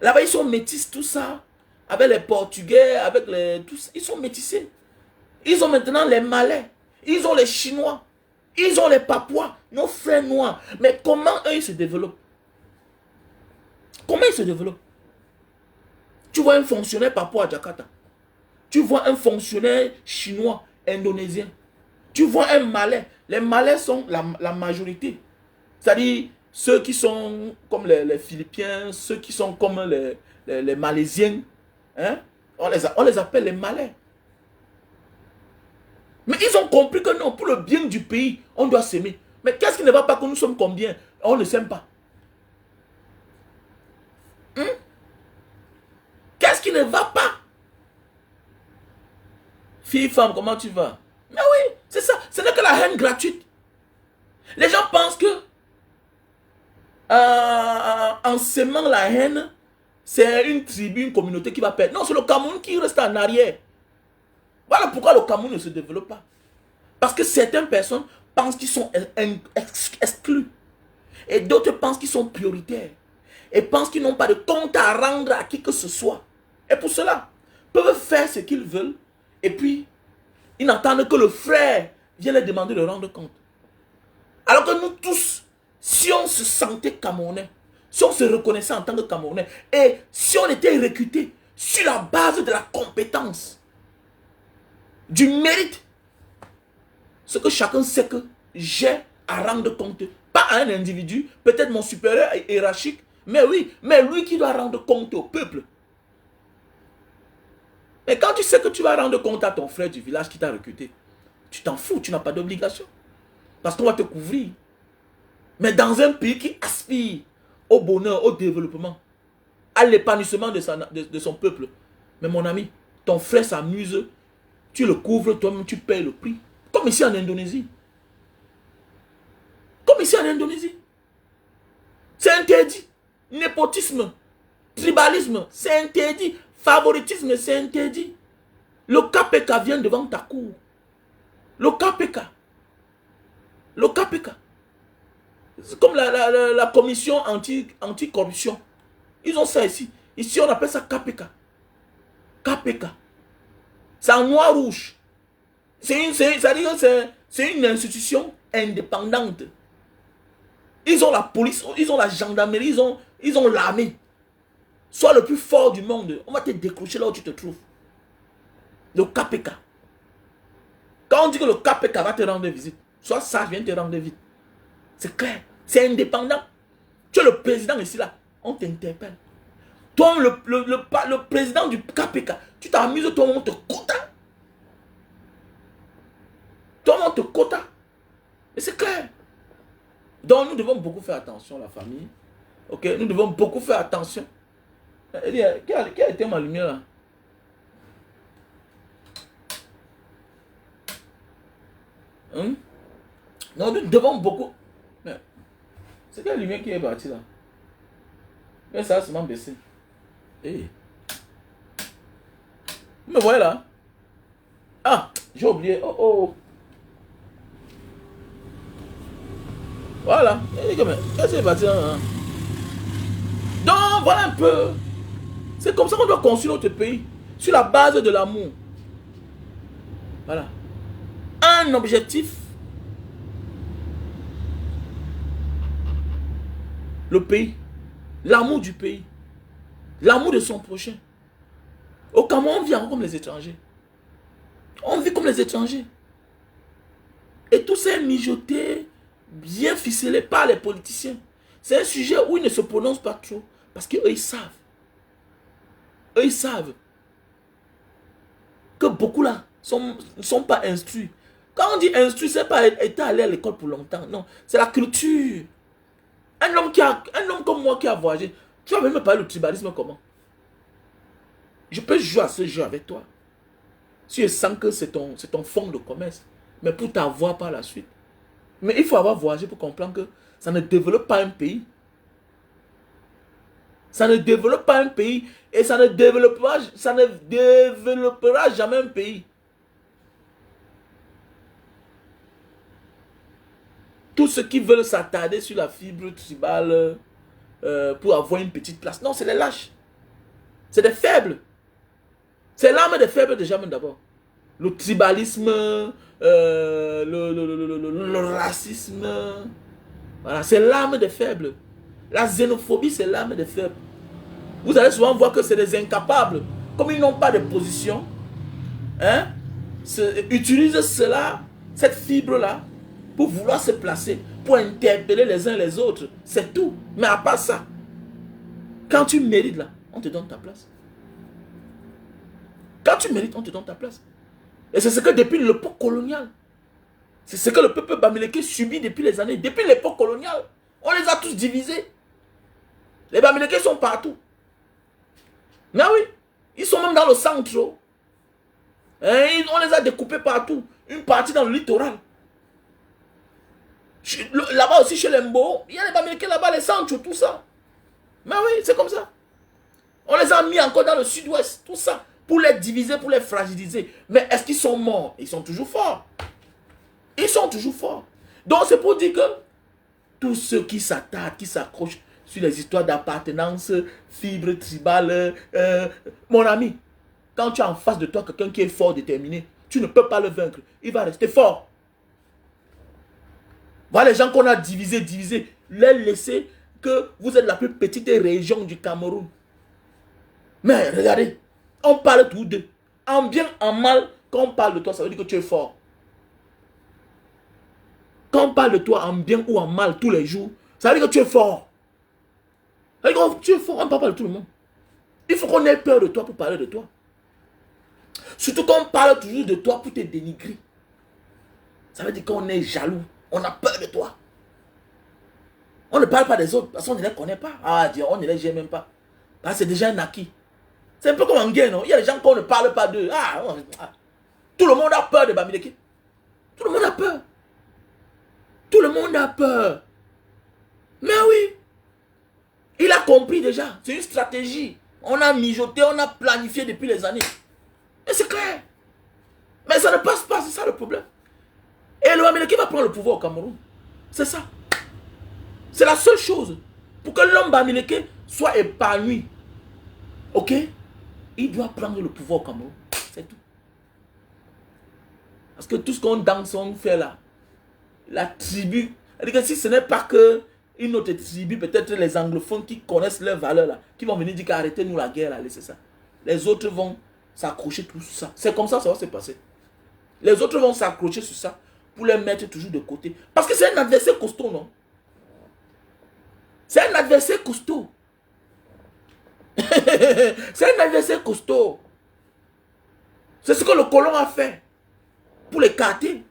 Là-bas, ils sont métis, tout ça. Avec les Portugais, avec les... Tout ça. Ils sont métissés. Ils ont maintenant les Malais. Ils ont les Chinois. Ils ont les Papouas. Nos frères noirs. Mais comment eux, ils se développent? Comment ils se développent? Tu vois un fonctionnaire Papouas à Jakarta. Tu vois un fonctionnaire chinois, indonésien. Tu vois un Malais. Les Malais sont la majorité. C'est-à-dire ceux qui sont comme les Philippiens, ceux qui sont comme les Malaisiens. Hein? On les appelle les Malais. Mais ils ont compris que non, pour le bien du pays, on doit s'aimer. Mais qu'est-ce qui ne va pas que nous sommes combien? On ne s'aime pas. Qu'est-ce qui ne va pas? Fille, femme, comment tu vas? Mais oui, c'est ça. Ce n'est que la haine gratuite. Les gens pensent que en s'aimant la haine, c'est une tribu, une communauté qui va perdre. Non, c'est le Cameroun qui reste en arrière. Voilà pourquoi le Cameroun ne se développe pas. Parce que certaines personnes pensent qu'ils sont exclus. Et d'autres pensent qu'ils sont prioritaires. Et pensent qu'ils n'ont pas de compte à rendre à qui que ce soit. Et pour cela, ils peuvent faire ce qu'ils veulent. Et puis, ils n'attendent que le frère vienne les demander de rendre compte. Alors que nous tous, si on se sentait Camerounais, si on se reconnaissait en tant que Camerounais, et si on était recruté sur la base de la compétence, du mérite, ce que chacun sait que j'ai à rendre compte, pas à un individu, peut-être mon supérieur hiérarchique, mais oui, mais lui qui doit rendre compte au peuple. Et quand tu sais que tu vas rendre compte à ton frère du village qui t'a recruté, tu t'en fous, tu n'as pas d'obligation. Parce qu'on va te couvrir. Mais dans un pays qui aspire au bonheur, au développement, à l'épanouissement de son peuple, mais mon ami, ton frère s'amuse, tu le couvres, toi-même tu payes le prix. Comme ici en Indonésie. Comme ici en Indonésie. C'est interdit. Népotisme, tribalisme, c'est interdit. Favoritisme, c'est interdit. Le KPK vient devant ta cour. Le KPK. Le KPK. C'est comme la commission anti-corruption. Ils ont ça ici. Ici, on appelle ça KPK. KPK. C'est en noir-rouge. C'est une institution indépendante. Ils ont la police, ils ont la gendarmerie, ils ont l'armée. Sois le plus fort du monde. On va te décrocher là où tu te trouves. Le KPK. Quand on dit que le KPK va te rendre visite, sois sage, viens te rendre visite. C'est clair. C'est indépendant. Tu es le président ici là. On t'interpelle. Toi, le président du KPK, tu t'amuses, toi, on te quota. Toi, on te quota. Et c'est clair. Donc, nous devons beaucoup faire attention, la famille. Ok, nous devons beaucoup faire attention. Qui a été ma lumière là? Hein? Non, nous devons beaucoup. C'est quelle lumière qui est partie là? Mais ça a seulement baissé. Hey. Vous me voyez là? Ah, j'ai oublié. Oh oh. Voilà. Qu'est-ce qui est parti là? Hein? Donc, voilà un peu. C'est comme ça qu'on doit construire notre pays. Sur la base de l'amour. Voilà. Un objectif. Le pays. L'amour du pays. L'amour de son prochain. Au Cameroun, on vit encore comme les étrangers. On vit comme les étrangers. Et tout ça est mijoté, bien ficelé par les politiciens. C'est un sujet où ils ne se prononcent pas trop. Parce qu'eux, ils savent. Eux, ils savent que beaucoup là ne sont pas instruits. Quand on dit instruit, c'est pas être allé à l'école pour longtemps. Non, c'est la culture. Un homme comme moi qui a voyagé, tu vas même me parler du tribalisme comment? Je peux jouer à ce jeu avec toi. Si je sens que c'est ton fonds de commerce, mais pour t'avoir par la suite. Mais il faut avoir voyagé pour comprendre que ça ne développe pas un pays. Ça ne développe pas un pays et ça ne développera jamais un pays. Tous ceux qui veulent s'attarder sur la fibre tribale pour avoir une petite place. Non, c'est des lâches. C'est des faibles. C'est l'arme des faibles déjà même d'abord. Le tribalisme, le racisme. Voilà, c'est l'arme des faibles. La xénophobie, c'est l'arme des faibles. Vous allez souvent voir que c'est des incapables. Comme ils n'ont pas de position, hein, utilisent cela, cette fibre-là, pour vouloir se placer, pour interpeller les uns les autres. C'est tout. Mais à part ça, quand tu mérites là, on te donne ta place. Quand tu mérites, on te donne ta place. Et c'est ce que depuis l'époque coloniale, c'est ce que le peuple bamileke subit depuis les années. Depuis l'époque coloniale, on les a tous divisés. Les bamileke sont partout. Mais oui, ils sont même dans le centre. Et on les a découpés partout. Une partie dans le littoral. Là-bas aussi chez les Mbo, il y a les bamileke là-bas, les centres, tout ça. Mais oui, c'est comme ça. On les a mis encore dans le sud-ouest, tout ça. Pour les diviser, pour les fragiliser. Mais est-ce qu'ils sont morts? Ils sont toujours forts. Ils sont toujours forts. Donc c'est pour dire que tous ceux qui s'attardent, qui s'accrochent sur les histoires d'appartenance, fibre tribale, mon ami, quand tu as en face de toi quelqu'un qui est fort, déterminé, tu ne peux pas le vaincre. Il va rester fort. Voilà les gens qu'on a divisés, les laisser que vous êtes la plus petite région du Cameroun. Mais regardez, on parle tous d'eux. En bien, en mal, quand on parle de toi, ça veut dire que tu es fort. Quand on parle de toi en bien ou en mal tous les jours, ça veut dire que tu es fort. Ça veut dire que tu es fort, on ne parle pas de tout le monde. Il faut qu'on ait peur de toi pour parler de toi. Surtout quand on parle toujours de toi pour te dénigrer. Ça veut dire qu'on est jaloux. On a peur de toi. On ne parle pas des autres parce qu'on ne les connaît pas. Ah, Dieu, on ne les gère même pas. Parce que c'est déjà un acquis. C'est un peu comme en guerre, non? Il y a des gens qu'on ne parle pas d'eux. Tout le monde a peur de Bamileke. Tout le monde a peur. Tout le monde a peur. Mais oui. Il a compris déjà. C'est une stratégie. On a mijoté, on a planifié depuis les années. Et c'est clair. Mais ça ne passe pas, c'est ça le problème. Et le Bamileke va prendre le pouvoir au Cameroun. C'est ça. C'est la seule chose. Pour que l'homme Bamileke soit épanoui. Ok? Il doit prendre le pouvoir au Cameroun. C'est tout. Parce que tout ce qu'on danse, on fait là, la tribu, c'est-à-dire que si ce n'est pas que une autre tribu, peut-être les anglophones qui connaissent leurs valeurs là, qui vont venir dire qu'arrêtez-nous la guerre là, laissez ça. Les autres vont s'accrocher tout sur ça. C'est comme ça va se passer. Les autres vont s'accrocher sur ça pour les mettre toujours de côté. Parce que c'est un adversaire costaud, non? C'est un adversaire costaud. C'est un adversaire costaud. C'est ce que le colon a fait pour l'écarter.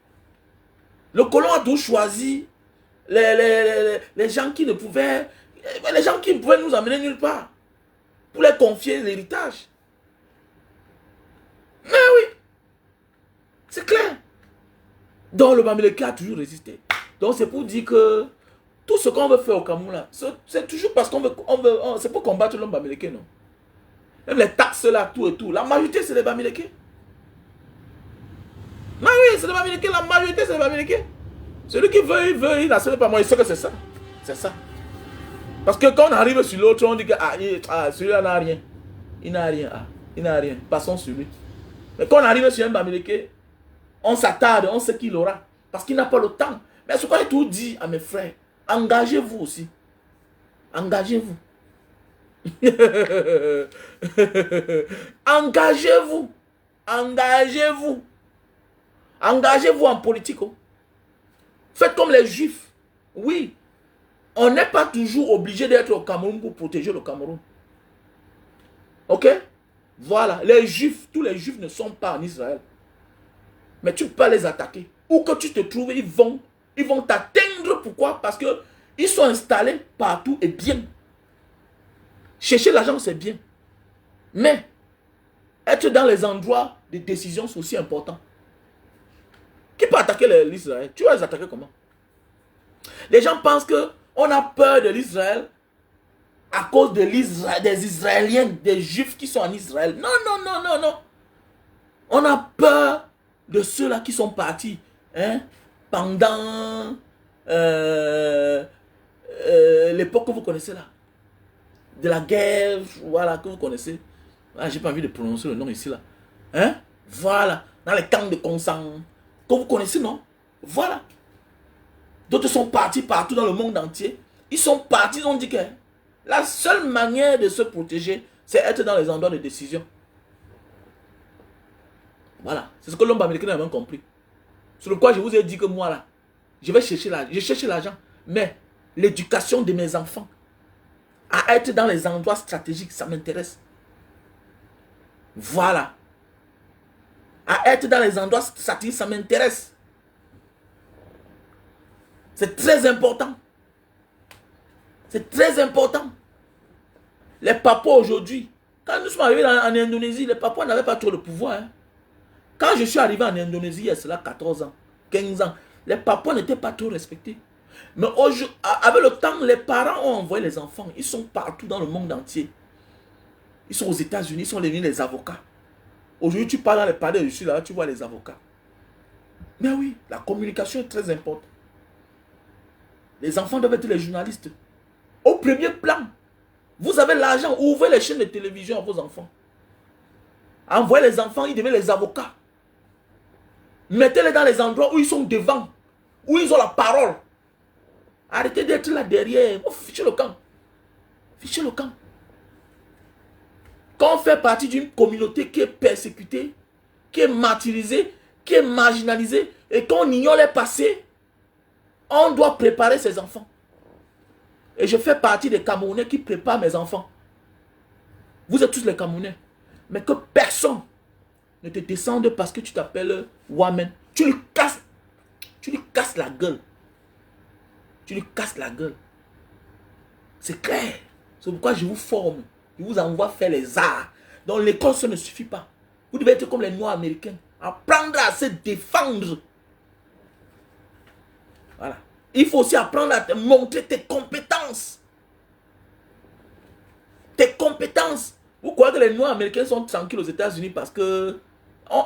Le colon a toujours choisi les gens qui ne pouvaient, les gens qui ne pouvaient nous amener nulle part, pour les confier l'héritage. Mais oui, c'est clair. Donc le Bamileke a toujours résisté. Donc c'est pour dire que tout ce qu'on veut faire au Cameroun là, c'est toujours parce qu'on veut, c'est pour combattre l'homme Bamileke, non? Même les taxes là, tout et tout, la majorité c'est les Bamileke. Mais oui, c'est les Bamileke, la majorité c'est les Bamileke. Celui qui veut, il n'accepte pas moi, il sait que c'est ça. C'est ça. Parce que quand on arrive sur l'autre, on dit que celui-là n'a rien. Il n'a rien. Il n'a rien. Passons sur lui. Mais quand on arrive sur un Bamileke, on s'attarde, on sait qu'il aura. Parce qu'il n'a pas le temps. Mais ce que j'ai tout dit à mes frères, engagez-vous aussi. Engagez-vous. Engagez-vous. Engagez-vous. Engagez-vous en politique. Oh. Faites comme les Juifs. Oui. On n'est pas toujours obligé d'être au Cameroun pour protéger le Cameroun. Ok? Voilà. Les Juifs, tous les Juifs ne sont pas en Israël. Mais tu peux pas les attaquer. Où que tu te trouves, ils vont t'atteindre. Pourquoi? Parce qu'ils sont installés partout et bien. Chercher l'argent, c'est bien. Mais être dans les endroits de décision, c'est aussi important. Qui peut attaquer l'Israël? Tu vas les attaquer comment? Les gens pensent qu'on a peur de l'Israël à cause de des Israéliens, des Juifs qui sont en Israël. Non, non, non, non, non. On a peur de ceux-là qui sont partis pendant l'époque que vous connaissez là. De la guerre, voilà, que vous connaissez. Ah, j'ai pas envie de prononcer le nom ici là. Voilà, dans les camps de Consang. Que vous connaissez, non? Voilà. D'autres sont partis partout dans le monde entier. Ils sont partis, ils ont dit que la seule manière de se protéger, c'est être dans les endroits de décision. Voilà. C'est ce que l'homme américain a bien compris. Sur le quoi je vous ai dit que moi là, je vais chercher l'argent. Je cherche l'argent. Mais l'éducation de mes enfants, à être dans les endroits stratégiques, ça m'intéresse. Voilà. À être dans les endroits stratégiques, ça m'intéresse. C'est très important. C'est très important. Les papas aujourd'hui, quand nous sommes arrivés en Indonésie, les papas n'avaient pas trop de pouvoir. Hein. Quand je suis arrivé en Indonésie, il y a cela 14 ans, 15 ans, les papas n'étaient pas trop respectés. Mais avec le temps, les parents ont envoyé les enfants. Ils sont partout dans le monde entier. Ils sont aux États-Unis, ils sont devenus les avocats. Aujourd'hui, tu parles dans les palais, je suis là, tu vois les avocats. Mais oui, la communication est très importante. Les enfants doivent être les journalistes. Au premier plan, vous avez l'argent, ouvrez les chaînes de télévision à vos enfants. Envoyez les enfants, ils deviennent les avocats. Mettez-les dans les endroits où ils sont devant, où ils ont la parole. Arrêtez d'être là derrière. Oh, fichez le camp. Fichez le camp. Quand on fait partie d'une communauté qui est persécutée, qui est martyrisée, qui est marginalisée, et qu'on ignore les passés, on doit préparer ses enfants. Et je fais partie des Camerounais qui préparent mes enfants. Vous êtes tous les Camerounais. Mais que personne ne te descende parce que tu t'appelles Wamen. Tu lui casses la gueule. Tu lui casses la gueule. C'est clair. C'est pourquoi je vous forme. Je vous envoie faire les arts. Dans l'école, ça ne suffit pas. Vous devez être comme les Noirs américains. Apprendre à se défendre. Voilà. Il faut aussi apprendre à te montrer tes compétences. Tes compétences. Vous croyez que les Noirs américains sont tranquilles aux États-Unis parce que...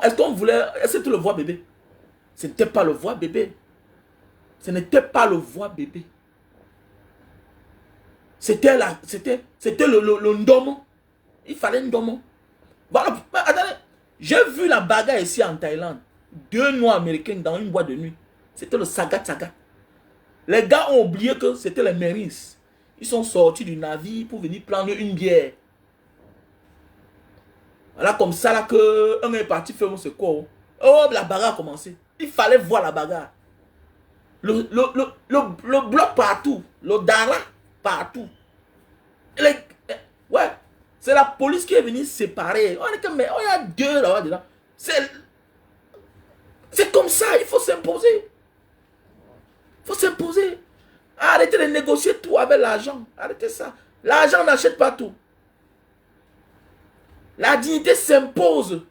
Est-ce qu'on voulait... Est-ce que tu le vois bébé? Ce n'était pas le voix bébé. Ce n'était pas le voix bébé. C'était le ndomo. Il fallait un ndomo. Voilà. Attendez. J'ai vu la bagarre ici en Thaïlande. 2 Noirs américains dans une boîte de nuit. C'était le sagat sagat. Les gars ont oublié que c'était les Marines. Ils sont sortis du navire pour venir prendre une bière. Voilà comme ça là que un est parti faire ce quoi. Oh, la bagarre a commencé. Il fallait voir la bagarre. Le bloc partout. Le Dara partout. Ouais. C'est la police qui est venue séparer. On est comme, mais il y a deux là dedans. C'est comme ça, il faut s'imposer. Il faut s'imposer. Arrêtez de négocier tout avec l'argent. Arrêtez ça. L'argent n'achète pas tout. La dignité s'impose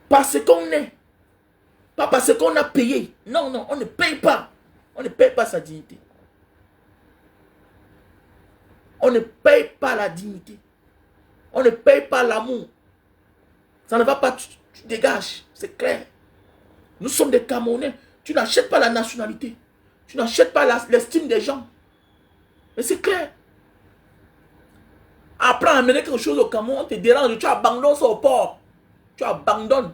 parce qu'on est. Pas parce qu'on a payé. Non, non, on ne paye pas. On ne paye pas sa dignité. On ne paye pas la dignité. On ne paye pas l'amour. Ça ne va pas, tu dégages. C'est clair. Nous sommes des Camerounais. Tu n'achètes pas la nationalité. Tu n'achètes pas l'estime des gens. Mais c'est clair. Après amener quelque chose au Cameroun, on te dérange. Tu abandonnes ça au port. Tu abandonnes.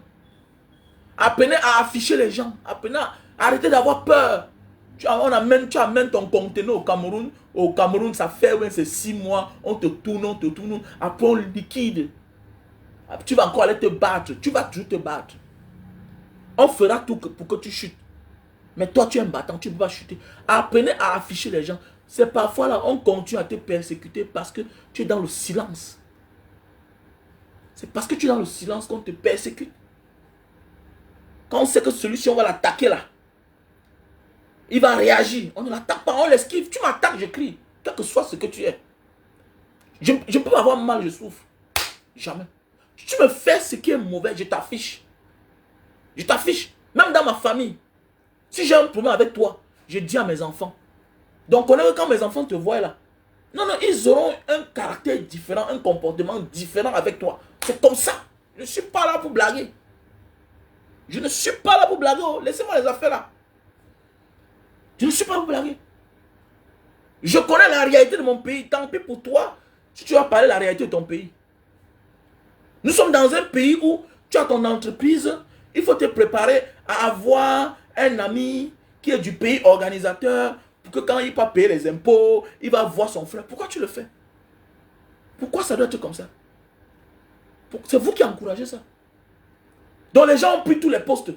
Apprenez à afficher les gens. Apprenez à arrêter d'avoir peur. Tu amènes ton conteneur au Cameroun. Au Cameroun, ça fait c'est 6 mois. On te tourne. Après, on liquide. Tu vas encore aller te battre. Tu vas toujours te battre. On fera tout pour que tu chutes. Mais toi, tu es un battant. Tu ne peux pas chuter. Apprenez à afficher les gens. C'est parfois là, on continue à te persécuter parce que tu es dans le silence. C'est parce que tu es dans le silence qu'on te persécute. Quand on sait que celui-ci, on va l'attaquer là, il va réagir. On ne l'attaque pas, on l'esquive. Tu m'attaques, je crie. Quel que soit ce que tu es. Je ne peux pas avoir mal, je souffre. Jamais. Tu me fais ce qui est mauvais, je t'affiche. Je t'affiche. Même dans ma famille. Si j'ai un problème avec toi, je dis à mes enfants. Donc, on est quand mes enfants te voient là. Non, non, ils auront un caractère différent, un comportement différent avec toi. C'est comme ça. Je ne suis pas là pour blaguer. Je ne suis pas là pour blaguer. Oh. Laissez-moi les affaires là. Je ne suis pas là pour blaguer. Je connais la réalité de mon pays. Tant pis pour toi, si tu vas parler de la réalité de ton pays. Nous sommes dans un pays où tu as ton entreprise. Il faut te préparer à avoir un ami qui est du pays organisateur. Pour que quand il va payer les impôts, il va voir son frère. Pourquoi tu le fais? Pourquoi ça doit être comme ça? C'est vous qui encouragez ça. Donc les gens ont pris tous les postes.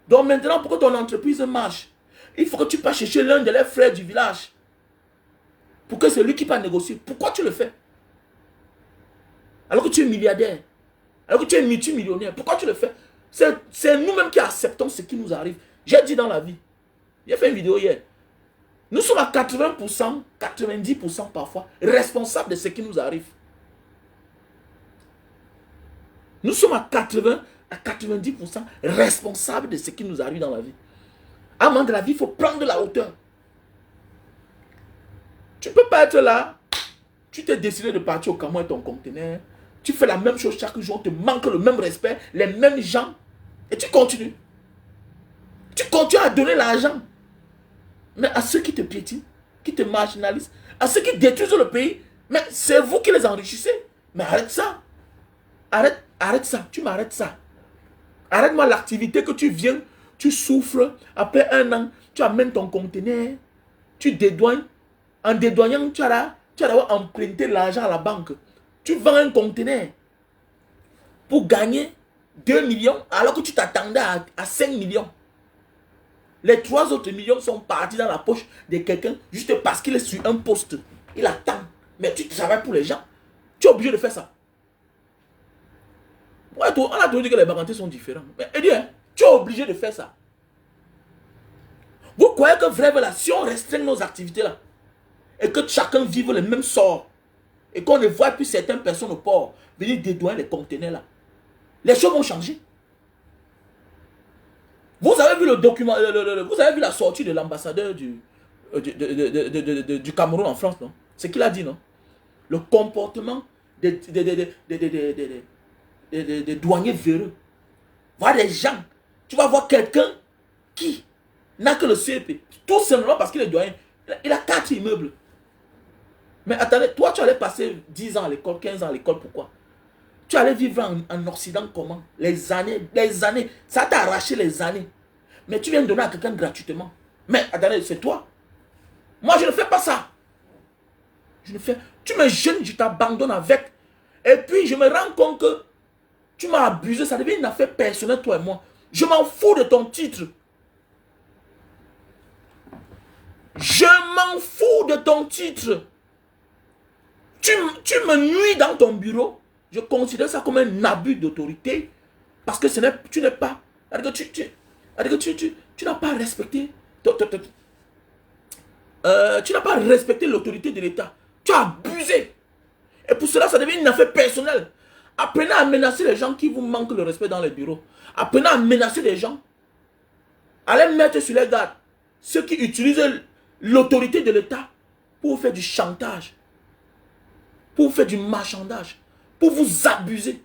Donc maintenant, pour que ton entreprise marche, il faut que tu passes chercher l'un de leurs frères du village. Pour que c'est lui qui va négocier. Pourquoi tu le fais? Alors que tu es milliardaire. Alors que tu es multimillionnaire. Pourquoi tu le fais? C'est nous-mêmes qui acceptons ce qui nous arrive. J'ai dit dans la vie. J'ai fait une vidéo hier. Nous sommes à 80%, 90% parfois responsables de ce qui nous arrive. Nous sommes à 80 à 90% responsables de ce qui nous arrive dans la vie. À un moment de la vie, il faut prendre de la hauteur. Tu ne peux pas être là. Tu t'es décidé de partir au Cameroun avec ton conteneur. Tu fais la même chose chaque jour. On te manque le même respect, les mêmes gens. Et tu continues. Tu continues à donner l'argent. Mais à ceux qui te piétinent, qui te marginalisent, à ceux qui détruisent le pays, mais c'est vous qui les enrichissez. Mais arrête ça. Arrête ça. Tu m'arrêtes ça. Arrête-moi l'activité que tu viens, tu souffres. Après 1 an, tu amènes ton conteneur, tu dédouanes. En dédouanant, tu vas devoir emprunter l'argent à la banque. Tu vends un conteneur pour gagner 2 millions alors que tu t'attendais à 5 millions. Les 3 autres millions sont partis dans la poche de quelqu'un juste parce qu'il est sur un poste. Il attend. Mais tu travailles pour les gens. Tu es obligé de faire ça. Ouais, on a toujours dit que les bagantés sont différents. Mais tu es obligé de faire ça. Vous croyez que vraiment là, si on restreint nos activités là, et que chacun vive le même sort, et qu'on ne voit plus certaines personnes au port venir dédouaner les conteneurs là, les choses vont changer. Vous avez vu le document, vous avez vu la sortie de l'ambassadeur du Cameroun en France, non? C'est qu'il a dit, non? Le comportement des douaniers véreux. Voir des gens. Tu vas voir quelqu'un qui n'a que le CEP. Tout simplement parce qu'il est douanier. Il a 4 immeubles. Mais attendez, toi tu allais passer 10 ans à l'école, 15 ans à l'école, pourquoi? Tu allais vivre en Occident comment? Les années, ça t'a arraché les années. Mais tu viens de donner à quelqu'un gratuitement. Mais attendez, c'est toi. Moi, je ne fais pas ça. Je ne fais... Tu me gênes, je t'abandonne avec. Et puis, je me rends compte que tu m'as abusé. Ça devient une affaire personnelle, toi et moi. Je m'en fous de ton titre. Je m'en fous de ton titre. Tu me nuis dans ton bureau. Je considère ça comme un abus d'autorité. Parce que tu n'es pas... Tu n'as pas respecté... tu n'as pas respecté l'autorité de l'État. Tu as abusé. Et pour cela, ça devient une affaire personnelle. Apprenez à menacer les gens qui vous manquent le respect dans les bureaux. Apprenez à menacer les gens. Allez mettre sur les gardes ceux qui utilisent l'autorité de l'État pour faire du chantage, pour faire du marchandage, pour vous abuser.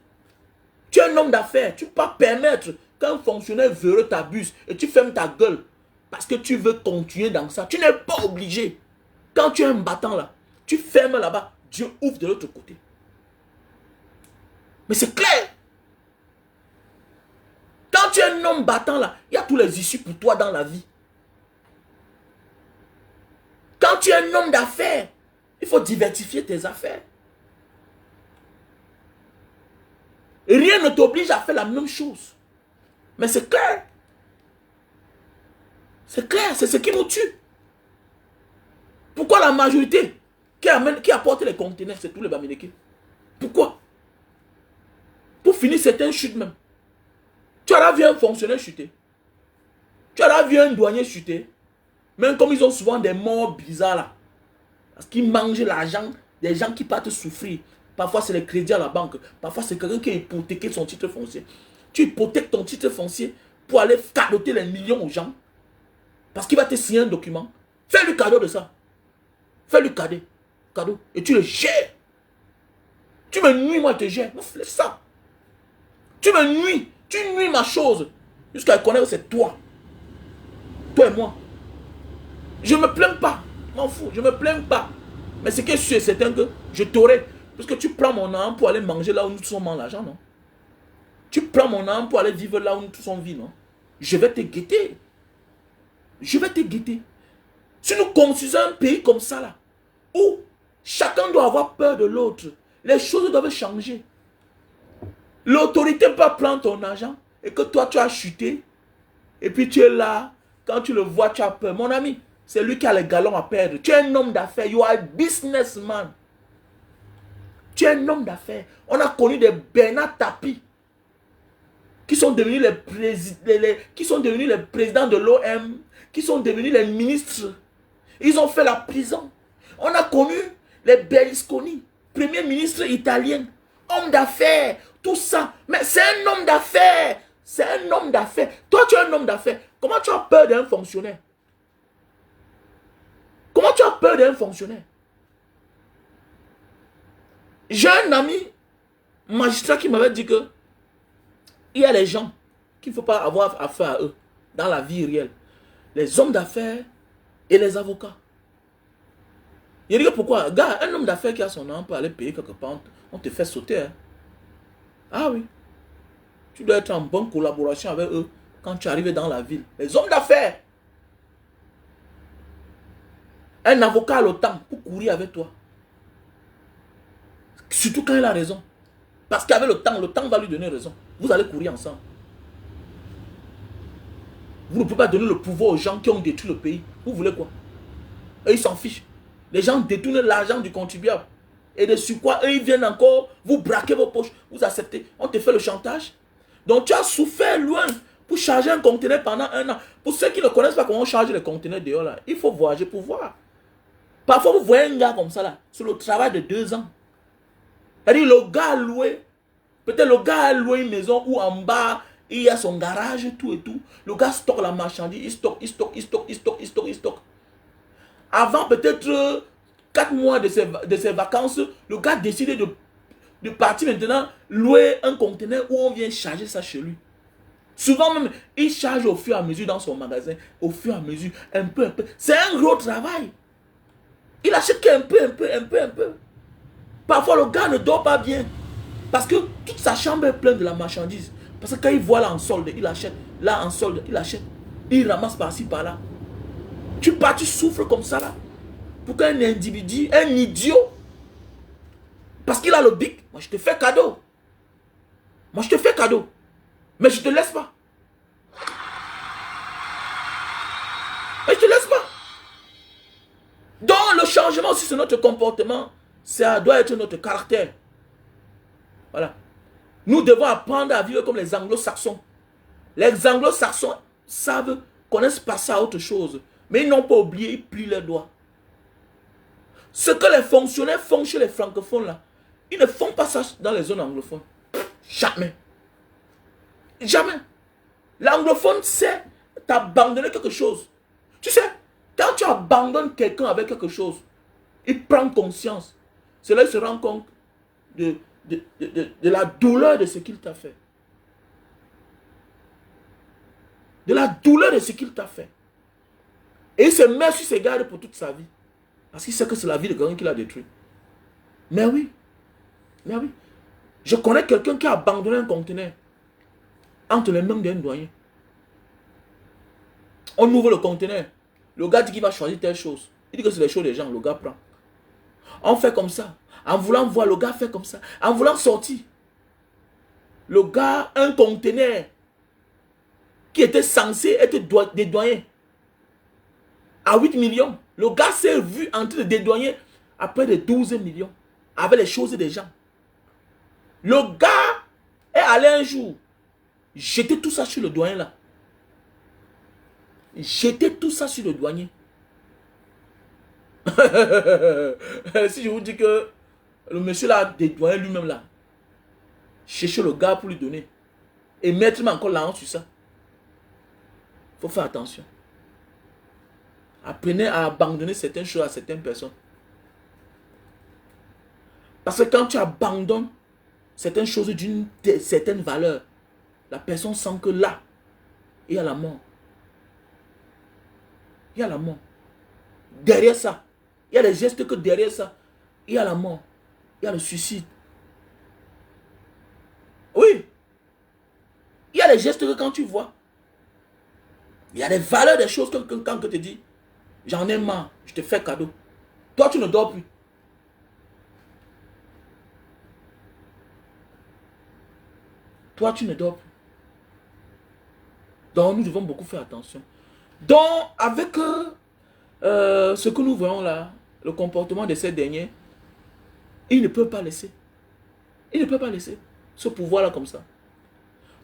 Tu es un homme d'affaires. Tu ne peux pas permettre qu'un fonctionnaire véreux t'abuse et tu fermes ta gueule parce que tu veux continuer dans ça. Tu n'es pas obligé. Quand tu es un battant là, tu fermes là-bas, Dieu ouvre de l'autre côté. Mais c'est clair. Quand tu es un homme battant là, il y a tous les issues pour toi dans la vie. Quand tu es un homme d'affaires, il faut diversifier tes affaires. Rien ne t'oblige à faire la même chose. Mais c'est clair. C'est clair, c'est ce qui nous tue. Pourquoi la majorité qui apporte les conteneurs, c'est tous les Bamileke? Pourquoi? Pour finir, certains chutent même. Tu as vu un fonctionnaire chuter. Tu as vu un douanier chuter. Même comme ils ont souvent des morts bizarres là. Parce qu'ils mangent l'argent des gens qui partent souffrir. Parfois c'est le crédit à la banque. Parfois c'est quelqu'un qui a hypothéqué son titre foncier. Tu hypothèques ton titre foncier pour aller cadoter les millions aux gens. Parce qu'il va te signer un document. Fais-lui cadeau de ça. Fais-lui cadeau. Et tu le gères. Tu me nuis, moi je te gère. Fais ça. Tu me nuis. Tu nuis ma chose. Jusqu'à connaître que c'est toi. Toi et moi. Je ne me plains pas. M'en fous. Je ne me plains pas. Mais ce qui est sûr, c'est certain que je t'aurai. Parce que tu prends mon âme pour aller manger là où nous tous sommes l'argent, non? Tu prends mon âme pour aller vivre là où nous tous sommes vie, non? Je vais te guetter. Je vais te guetter. Si nous construisons un pays comme ça là, où chacun doit avoir peur de l'autre, les choses doivent changer. L'autorité peut prendre ton argent et que toi tu as chuté et puis tu es là, quand tu le vois tu as peur. Mon ami, c'est lui qui a les galons à perdre. Tu es un homme d'affaires, you are a businessman. Tu es un homme d'affaires. On a connu des Bernard Tapie qui sont devenus les présidents de l'OM, qui sont devenus les ministres. Ils ont fait la prison. On a connu les Berlusconi, premier ministre italien, homme d'affaires, tout ça. Mais c'est un homme d'affaires. C'est un homme d'affaires. Toi, tu es un homme d'affaires. Comment tu as peur d'un fonctionnaire? Comment tu as peur d'un fonctionnaire? J'ai un ami magistrat qui m'avait dit que il y a les gens qu'il ne faut pas avoir affaire à eux dans la vie réelle. Les hommes d'affaires et les avocats. Il dit que pourquoi? Gars, un homme d'affaires qui a son nom peut aller payer quelque part, on te fait sauter. Hein. Ah oui. Tu dois être en bonne collaboration avec eux quand tu arrives dans la ville. Les hommes d'affaires. Un avocat a le temps pour courir avec toi. Surtout quand il a raison. Parce qu'avec le temps va lui donner raison. Vous allez courir ensemble. Vous ne pouvez pas donner le pouvoir aux gens qui ont détruit le pays. Vous voulez quoi? Eux, ils s'en fichent. Les gens détournent l'argent du contribuable. Et de sur quoi, eux, ils viennent encore vous braquer vos poches. Vous acceptez. On te fait le chantage. Donc, tu as souffert loin pour charger un conteneur pendant 1 an. Pour ceux qui ne connaissent pas comment on charge les conteneurs dehors, là, il faut voyager pour voir. Parfois, vous voyez un gars comme ça, là, sur le travail de 2 ans. C'est-à-dire, le gars a loué, peut-être le gars a loué une maison où en bas, il y a son garage, tout et tout. Le gars stocke la marchandise, il stocke. Avant peut-être 4 mois de ses vacances, le gars décide de partir maintenant, louer un conteneur où on vient charger ça chez lui. Souvent même, il charge au fur et à mesure dans son magasin, au fur et à mesure, un peu. C'est un gros travail. Il achète qu'un peu. Parfois, le gars ne dort pas bien. Parce que toute sa chambre est pleine de la marchandise. Parce que quand il voit là en solde, il achète. Là en solde, il achète. Il ramasse par-ci, par-là. Tu pars, tu souffres comme ça là. Pour qu'un individu, un idiot, parce qu'il a le bic, moi je te fais cadeau. Moi je te fais cadeau. Mais je te laisse pas. Mais je te laisse pas. Donc le changement aussi c'est notre comportement. Ça doit être notre caractère. Voilà. Nous devons apprendre à vivre comme les anglo-saxons. Les anglo-saxons connaissent passer à autre chose. Mais ils n'ont pas oublié, ils plient leurs doigts. Ce que les fonctionnaires font chez les francophones là, ils ne font pas ça dans les zones anglophones. Jamais. Jamais. L'anglophone sait t'abandonner quelque chose. Tu sais, quand tu abandonnes quelqu'un avec quelque chose, il prend conscience. C'est là qu'il se rend compte de la douleur de ce qu'il t'a fait. De la douleur de ce qu'il t'a fait. Et il se met sur ses gardes pour toute sa vie. Parce qu'il sait que c'est la vie de quelqu'un qu'il a détruit. Mais oui. Mais oui. Je connais quelqu'un qui a abandonné un conteneur entre les mains d'un douanier. On ouvre le conteneur. Le gars dit qu'il va choisir telle chose. Il dit que c'est les choses des gens. Le gars prend. On fait comme ça. En voulant voir, le gars fait comme ça. En voulant sortir. Le gars, un conteneur qui était censé être dédouané à 8 millions. Le gars s'est vu en train de dédouaner à près de 12 millions. Avec les choses des gens. Le gars est allé un jour jeter tout ça sur le douanier là. Jeter tout ça sur le douanier. Si je vous dis que le monsieur là dédouané lui-même là, chercher le gars pour lui donner et mettre encore l'argent sur ça. Il faut faire attention. Apprenez à abandonner certaines choses à certaines personnes. Parce que quand tu abandonnes certaines choses d'une certaine valeur, la personne sent que là, il y a la mort. Il y a la mort. Derrière ça, il y a des gestes que derrière ça, il y a la mort. Il y a le suicide. Oui. Il y a des gestes que quand tu vois, il y a des valeurs des choses que quand tu te dis, j'en ai marre, je te fais cadeau. Toi, tu ne dors plus. Toi, tu ne dors plus. Donc, nous devons beaucoup faire attention. Donc, avec ce que nous voyons là, le comportement de ces derniers, il ne peut pas laisser. Il ne peut pas laisser ce pouvoir-là comme ça.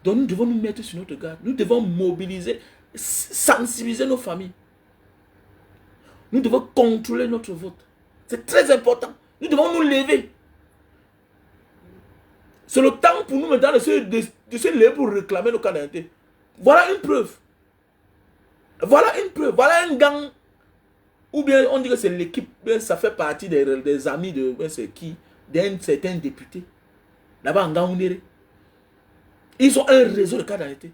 Donc, nous devons nous mettre sur notre garde. Nous devons mobiliser, sensibiliser nos familles. Nous devons contrôler notre vote. C'est très important. Nous devons nous lever. C'est le temps pour nous maintenant de se lever pour réclamer nos candidatés. Voilà une preuve. Voilà une preuve. Voilà un gang. Ou bien on dit que c'est l'équipe. Ça fait partie des amis de c'est qui, d'un certain député. Là-bas en Gaoundéré. Ils ont un réseau de cartes d'identité.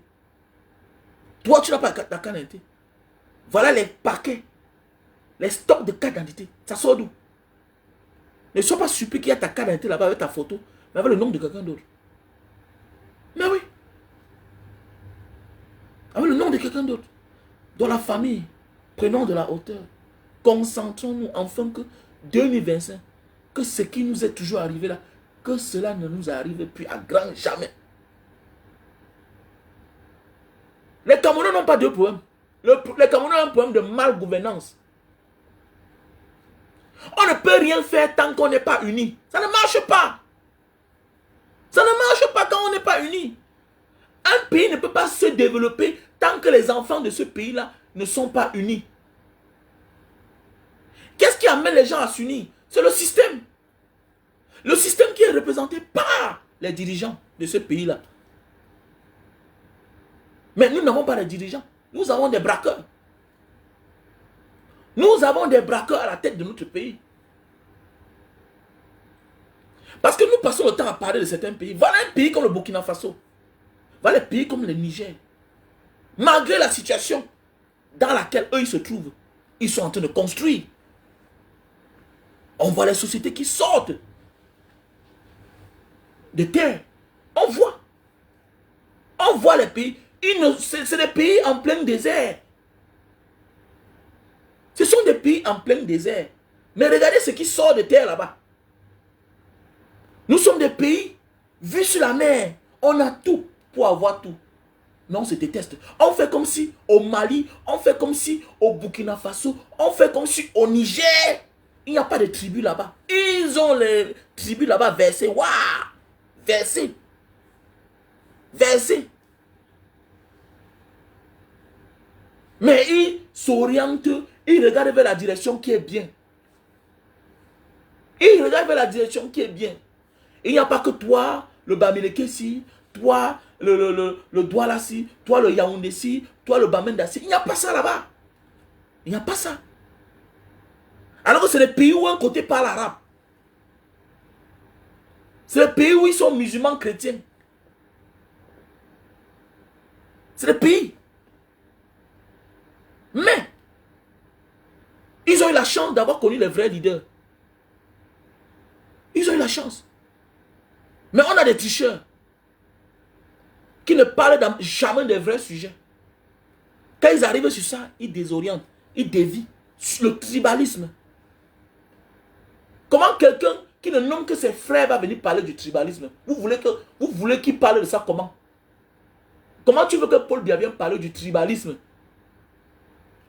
Toi, tu n'as pas ta carte d'identité. Voilà les paquets. Les stocks de cartes d'identité. Ça sort d'où? Ne sois pas surpris qu'il y a ta carte d'identité là-bas avec ta photo, mais avec le nom de quelqu'un d'autre. Mais oui. Avec le nom de quelqu'un d'autre. Dans la famille, prenons de la hauteur. Concentrons-nous enfin que 2025, que ce qui nous est toujours arrivé là, que cela ne nous arrive plus à grand jamais. Les Camerounais n'ont pas de problème. Les Camerounais ont un problème de mal-gouvernance. On ne peut rien faire tant qu'on n'est pas unis. Ça ne marche pas. Ça ne marche pas quand on n'est pas unis. Un pays ne peut pas se développer tant que les enfants de ce pays-là ne sont pas unis. Qu'est-ce qui amène les gens à s'unir? C'est le système. Le système qui est représenté par les dirigeants de ce pays-là. Mais nous n'avons pas de dirigeants. Nous avons des braqueurs. Nous avons des braqueurs à la tête de notre pays. Parce que nous passons le temps à parler de certains pays. Voilà un pays comme le Burkina Faso. Voilà un pays comme le Niger. Malgré la situation dans laquelle eux ils se trouvent, ils sont en train de construire. On voit les sociétés qui sortent de terre. On voit. On voit les pays. C'est des pays en plein désert. Ce sont des pays en plein désert. Mais regardez ce qui sort de terre là-bas. Nous sommes des pays vus sur la mer. On a tout pour avoir tout. Mais on se déteste. On fait comme si au Mali, on fait comme si au Burkina Faso, on fait comme si au Niger, il n'y a pas de tribus là-bas. Ils ont les tribus là-bas versées. Waouh! Versées. Versées. Mais ils s'orientent, ils regardent vers la direction qui est bien. Ils regardent vers la direction qui est bien. Il n'y a pas que toi, le Bamileke-si, toi, le Douala-si, toi, le Yaoundé-si, toi, le Bamenda-si. Il n'y a pas ça là-bas. Il n'y a pas ça. Alors que c'est des pays où un côté parle arabe. C'est des pays où ils sont musulmans chrétiens. C'est des pays. Mais, ils ont eu la chance d'avoir connu les vrais leaders. Ils ont eu la chance. Mais on a des tricheurs qui ne parlent jamais des vrais sujets. Quand ils arrivent sur ça, ils désorientent, ils dévient sur le tribalisme. Comment quelqu'un qui ne nomme que ses frères va venir parler du tribalisme? Vous voulez qu'il parle de ça comment? Comment tu veux que Paul Biya vienne parler du tribalisme?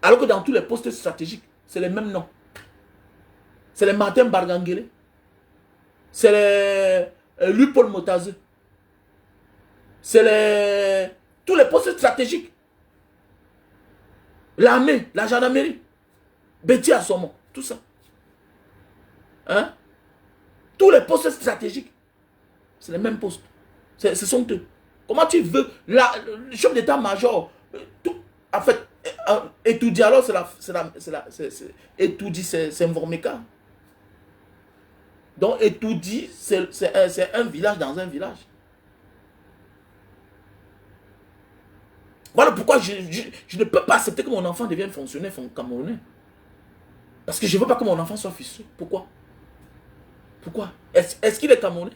Alors que dans tous les postes stratégiques, c'est les mêmes noms. C'est les Martin Barganguele. C'est les Louis-Paul Motazeux. C'est tous les postes stratégiques. L'armée, la gendarmerie, Betty Assomo, tout ça. Hein? Tous les postes stratégiques, c'est les mêmes postes. Ce sont eux. Comment tu veux, le chef d'état-major, en fait, Etoudi, alors Etoudi, c'est Mvormeka. Donc Etoudi, c'est un village dans un village. Voilà pourquoi je ne peux pas accepter que mon enfant devienne fonctionnaire camerounais. Parce que je ne veux pas que mon enfant soit frustré. Pourquoi? Pourquoi? Est-ce qu'il est camerounais?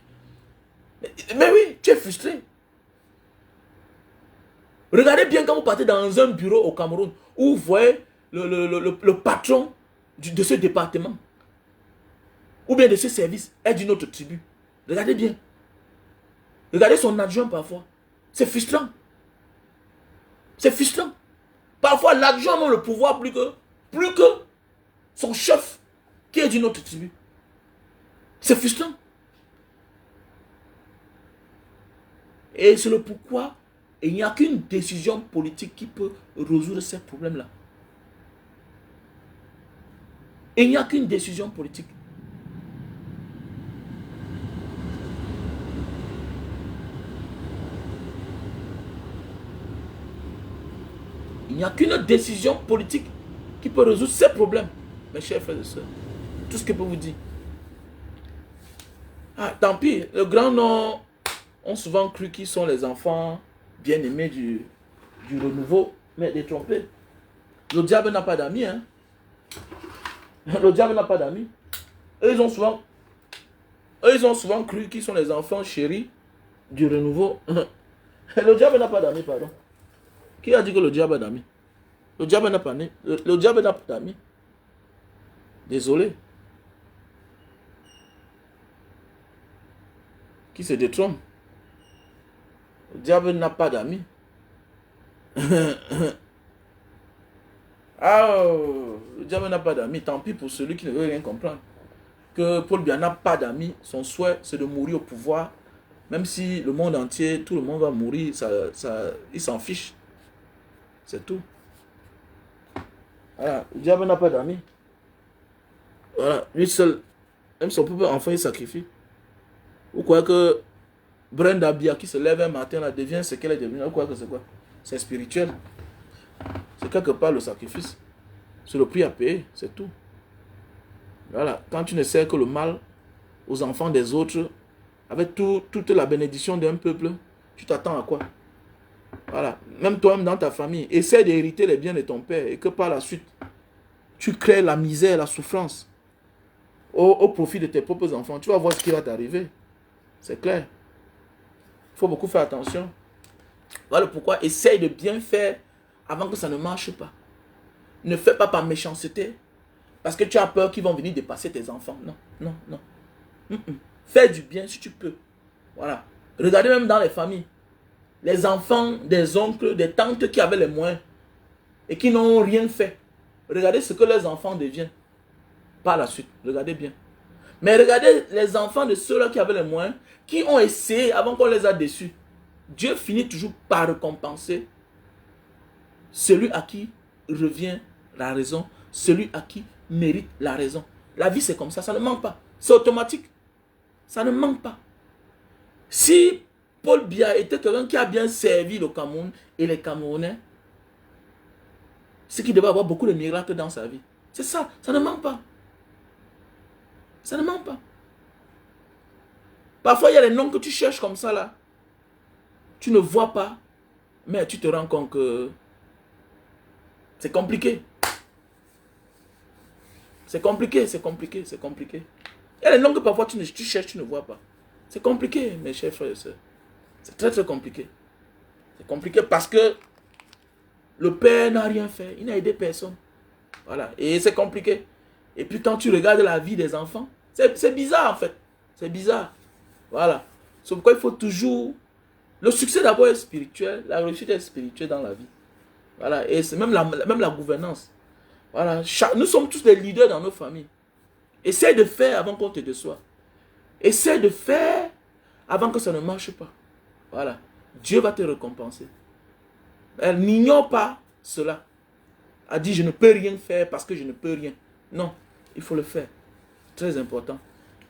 Mais oui, tu es frustré. Regardez bien quand vous partez dans un bureau au Cameroun, où vous voyez le patron de ce département, ou bien de ce service, est d'une autre tribu. Regardez bien. Regardez son adjoint parfois. C'est frustrant. C'est frustrant. Parfois, l'adjoint a le pouvoir plus que son chef qui est d'une autre tribu. C'est frustrant. Et c'est le pourquoi il n'y a qu'une décision politique qui peut résoudre ces problèmes-là. Il n'y a qu'une décision politique. Il n'y a qu'une décision politique qui peut résoudre ces problèmes, mes chers frères et sœurs. Tout ce que je peux vous dire. Ah, tant pis, le grand nom ont souvent cru qu'ils sont les enfants bien-aimés du renouveau, mais détrompés. Le diable n'a pas d'amis, hein. Le diable n'a pas d'amis. Eux, ils ont souvent cru qu'ils sont les enfants chéris du renouveau. Le diable n'a pas d'amis, pardon. Qui a dit que le diable a d'amis? Le diable n'a pas d'amis. Désolé. Qui se détrompe? Le diable n'a pas d'amis. Ah, le diable n'a pas d'amis. Tant pis pour celui qui ne veut rien comprendre. Que Paul Biya n'a pas d'amis. Son souhait, c'est de mourir au pouvoir. Même si le monde entier, tout le monde va mourir, il s'en fiche. C'est tout. Voilà, le diable n'a pas d'amis. Voilà, lui seul, même son propre enfant, il sacrifie. Vous croyez que Brenda Biya qui se lève un matin, là, devient ce qu'elle est devenue? Vous croyez que c'est quoi? C'est spirituel. C'est quelque part le sacrifice. C'est le prix à payer, c'est tout. Voilà, quand tu ne sers que le mal aux enfants des autres, avec toute la bénédiction d'un peuple, tu t'attends à quoi? Voilà, même toi-même dans ta famille, essaie d'hériter les biens de ton père et que par la suite, tu crées la misère, la souffrance au profit de tes propres enfants. Tu vas voir ce qui va t'arriver. C'est clair. Il faut beaucoup faire attention. Voilà pourquoi essaye de bien faire avant que ça ne marche pas. Ne fais pas par méchanceté. Parce que tu as peur qu'ils vont venir dépasser tes enfants. Non, non, non. Fais du bien si tu peux. Voilà. Regardez même dans les familles. Les enfants des oncles, des tantes qui avaient les moyens et qui n'ont rien fait. Regardez ce que leurs enfants deviennent par la suite. Regardez bien. Mais regardez les enfants de ceux-là qui avaient les moyens, qui ont essayé avant qu'on les a déçus. Dieu finit toujours par récompenser celui à qui revient la raison, celui à qui mérite la raison. La vie, c'est comme ça ne manque pas. C'est automatique. Ça ne manque pas. Si Paul Biya était quelqu'un qui a bien servi le Cameroun et les Camerounais, c'est qu'il devait avoir beaucoup de miracles dans sa vie. C'est ça, ça ne manque pas. Ça ne manque pas. Parfois, il y a des noms que tu cherches comme ça là. Tu ne vois pas, mais tu te rends compte que c'est compliqué. C'est compliqué, c'est compliqué, c'est compliqué. Il y a des noms que parfois tu cherches, tu ne vois pas. C'est compliqué, mes chers frères et sœurs. C'est très très compliqué. C'est compliqué parce que le père n'a rien fait. Il n'a aidé personne. Voilà. Et c'est compliqué. Et puis quand tu regardes la vie des enfants, c'est bizarre en fait. C'est bizarre. Voilà. C'est pourquoi il faut toujours... Le succès d'abord est spirituel. La réussite est spirituelle dans la vie. Voilà. Et c'est même la gouvernance. Voilà. Nous sommes tous des leaders dans nos familles. Essaye de faire avant qu'on te déçoive. Essaye de faire avant que ça ne marche pas. Voilà. Dieu va te récompenser. Elle n'ignore pas cela. Elle dit, je ne peux rien faire parce que je ne peux rien. Non, il faut le faire. Très important.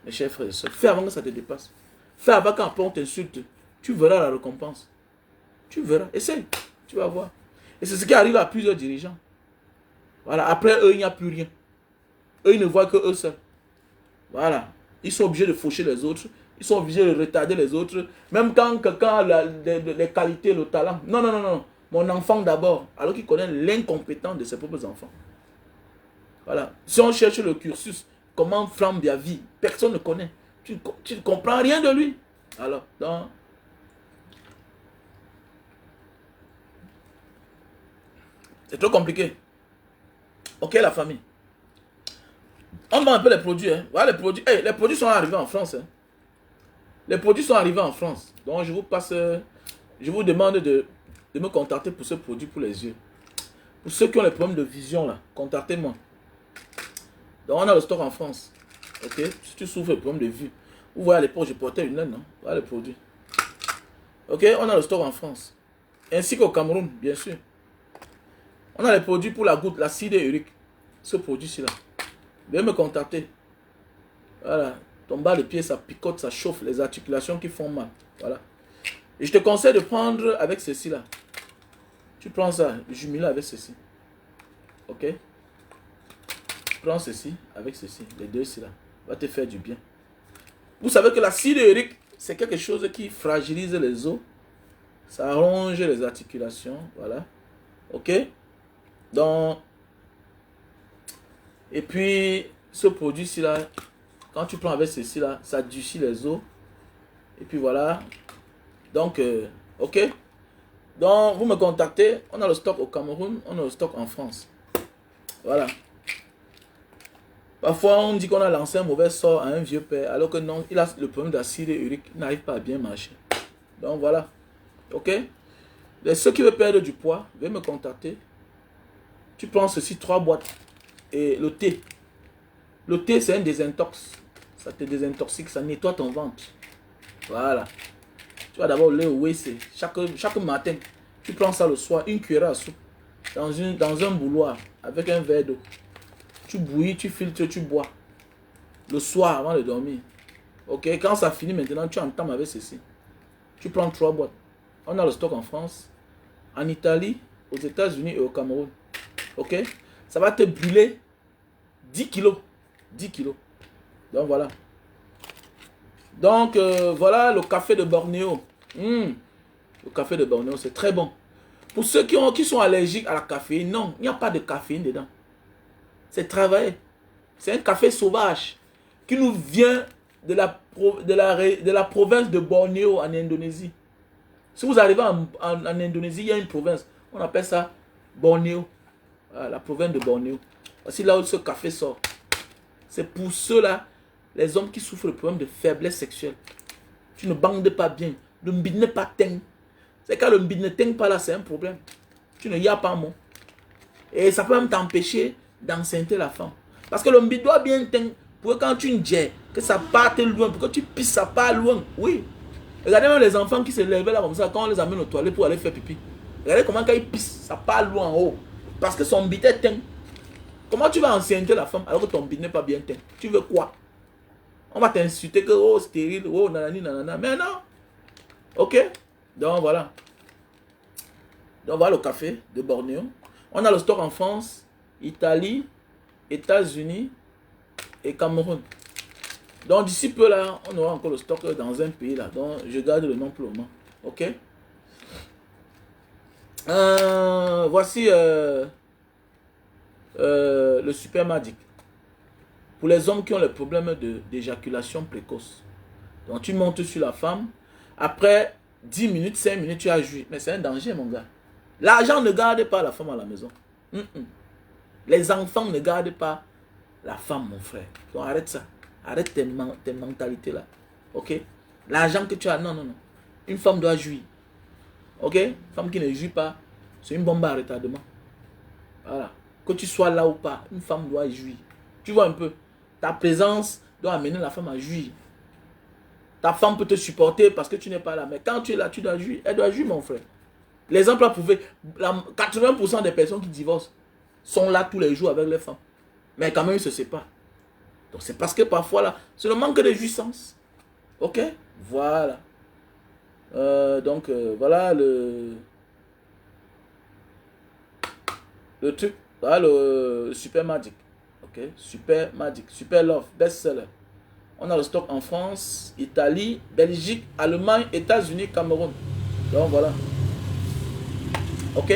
Mes chers frères et sœurs, fais avant que ça te dépasse. Fais avant qu'après on t'insulte. Tu verras la récompense. Tu verras. Essaye. Tu vas voir. Et c'est ce qui arrive à plusieurs dirigeants. Voilà. Après eux, il n'y a plus rien. Eux, ils ne voient que eux seuls. Voilà. Ils sont obligés de faucher les autres. Ils sont obligés de retarder les autres. Même quand quelqu'un a les qualités, le talent. Non, non, non, non. Mon enfant d'abord. Alors qu'il connaît l'incompétence de ses propres enfants. Voilà. Si on cherche le cursus, comment flambe la vie, personne ne connaît. Tu ne comprends rien de lui. Alors, donc... c'est trop compliqué. Ok, la famille. On vend un peu les produits. Hein. Voilà, les produits sont arrivés en France. Hein. Les produits sont arrivés en France. Donc, je vous passe... je vous demande de me contacter pour ce produit pour les yeux. Pour ceux qui ont les problèmes de vision, là, contactez-moi. Donc, on a le stock en France. Ok? Si tu souffres de problèmes de vue. Vous voyez, à l'époque, je portais une laine, non? Voilà les produits. Ok? On a le stock en France. Ainsi qu'au Cameroun, bien sûr. On a les produits pour la goutte, l'acide urique. Ce produit-ci, là. Veuillez me contacter. Voilà. Ton bas de pied, ça picote, ça chauffe. Les articulations qui font mal. Voilà. Et je te conseille de prendre avec ceci, là. Tu prends ça, jumelé avec ceci. Ok? Prends ceci avec ceci. Les deux, ici, là. Va te faire du bien. Vous savez que l'acide urique, c'est quelque chose qui fragilise les os. Ça allonge les articulations. Voilà. Ok? Donc, et puis, ce produit-ci, là, quand tu prends avec ceci, là, ça durcit les os. Et puis voilà. Donc, ok? Donc, vous me contactez. On a le stock au Cameroun, on a le stock en France. Voilà. Parfois, on dit qu'on a lancé un mauvais sort à un vieux père, alors que non, il a le problème d'acide urique, il n'arrive pas à bien marcher. Donc, voilà. Ok? Et ceux qui veulent perdre du poids, veuillez me contacter. Tu prends ceci, 3 boîtes. Et le thé. Le thé, c'est un désintox. Ça te désintoxique, ça nettoie ton ventre. Voilà. Tu vas d'abord le WC. Chaque matin, tu prends ça le soir, une cuillère à soupe. Dans un bouilloire, avec un verre d'eau. Tu bouillis, tu filtres, tu bois. Le soir, avant de dormir. Ok, quand ça finit maintenant, tu entames avec ceci. Tu prends 3 boîtes. On a le stock en France, en Italie, aux États-Unis et au Cameroun. Ok, ça va te brûler 10 kilos. 10 kilos. Donc voilà. Donc voilà le café de Bornéo. Le café de Bornéo, c'est très bon. Pour ceux qui sont allergiques à la caféine, non, il n'y a pas de caféine dedans. C'est travaillé. C'est un café sauvage qui nous vient de la province de Bornéo en Indonésie. Si vous arrivez en Indonésie, il y a une province. On appelle ça Bornéo. La province de Bornéo. Voici là où ce café sort. C'est pour ceux-là, les hommes qui souffrent de problèmes de faiblesse sexuelle. Tu ne bandes pas bien. Le mbid n'est pas teint. C'est quand le mbid ne teint pas là, c'est un problème. Tu ne y as pas mot. Et ça peut même t'empêcher d'enceinte la femme. Parce que le mbid doit bien teint pour que quand tu ne que ça parte loin, pour que tu pisses, ça part loin. Oui. Regardez même les enfants qui se lèvent là comme ça, quand on les amène aux toilettes pour aller faire pipi. Regardez comment quand ils pissent, ça part loin en haut. Parce que son mbid est teint. Comment tu vas enceinte la femme alors que ton mbid n'est pas bien teint? Tu veux quoi? On va t'insulter que oh stérile, oh nanani nanana. Mais non. Ok? Donc voilà. Donc voilà le café de Bornéo. On a le stock en France, Italie, États-Unis et Cameroun. Donc d'ici peu là, on aura encore le stock dans un pays là. Donc je garde le nom pour le moment. Ok? Voici le Super Magic. Pour les hommes qui ont le problème d'éjaculation précoce. Donc tu montes sur la femme. Après 10 minutes, 5 minutes, tu as joui. Mais c'est un danger, mon gars. L'argent ne garde pas la femme à la maison. Les enfants ne gardent pas la femme, mon frère. Donc arrête ça. Arrête tes mentalités là. Ok? L'argent que tu as, non, non, non. Une femme doit jouir. Ok? Une femme qui ne jouit pas, c'est une bombe à retardement. Voilà. Que tu sois là ou pas, une femme doit jouir. Tu vois un peu? Ta présence doit amener la femme à jouir. Ta femme peut te supporter parce que tu n'es pas là. Mais quand tu es là, tu dois jouir. Elle doit jouir, mon frère. L'exemple a prouvé. 80% des personnes qui divorcent sont là tous les jours avec les femmes. Mais quand même, ils se séparent. Donc c'est parce que parfois là, c'est le manque de jouissance. Ok? Voilà. Voilà le truc. Voilà le Super Magic. Ok? Super Magic. Super Love. Best-seller. On a le stock en France, Italie, Belgique, Allemagne, États-Unis, Cameroun. Donc voilà. Ok?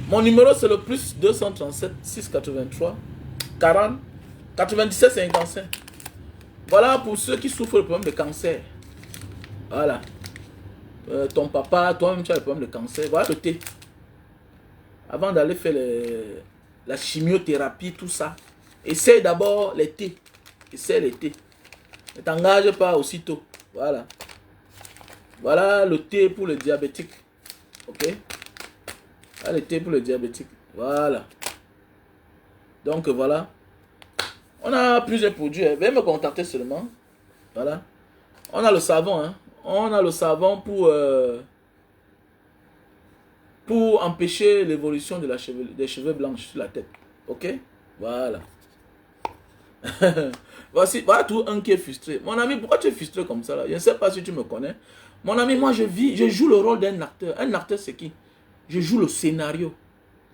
Mon numéro c'est le plus 237 683 40 97 55. Voilà pour ceux qui souffrent de problème de cancer. Voilà. Ton papa, toi-même tu as le problème de cancer. Voilà le thé. Avant d'aller faire la chimiothérapie, tout ça, essaye d'abord les thés. Essaye les thés. Ne t'engage pas aussitôt. Voilà. Voilà le thé pour le diabétique. Ok? Voilà le thé pour le diabétique. Voilà. Donc voilà. On a plusieurs produits. Veuillez me contacter seulement. Voilà. On a le savon. Hein. On a le savon pour empêcher l'évolution des cheveux blancs sur la tête. Ok? Voilà. Voilà tout un qui est frustré. Mon ami, pourquoi tu es frustré comme ça là? Je ne sais pas si tu me connais. Mon ami, moi je joue le rôle d'un acteur. Un acteur c'est qui? Je joue le scénario.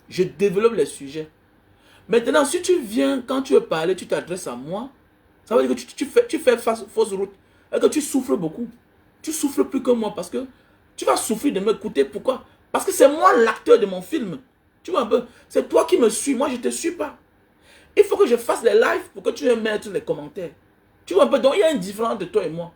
Je développe les sujets. Maintenant, si tu viens, quand tu veux parler, tu t'adresses à moi, ça veut dire que tu fais fausse route. Et que tu souffres beaucoup. Tu souffres plus que moi parce que tu vas souffrir de m'écouter. Pourquoi? Parce que c'est moi l'acteur de mon film. Tu vois un peu? C'est toi qui me suis. Moi, je ne te suis pas. Il faut que je fasse les lives pour que tu aies mettre les commentaires. Tu vois un peu? Donc, il y a une différence de toi et moi.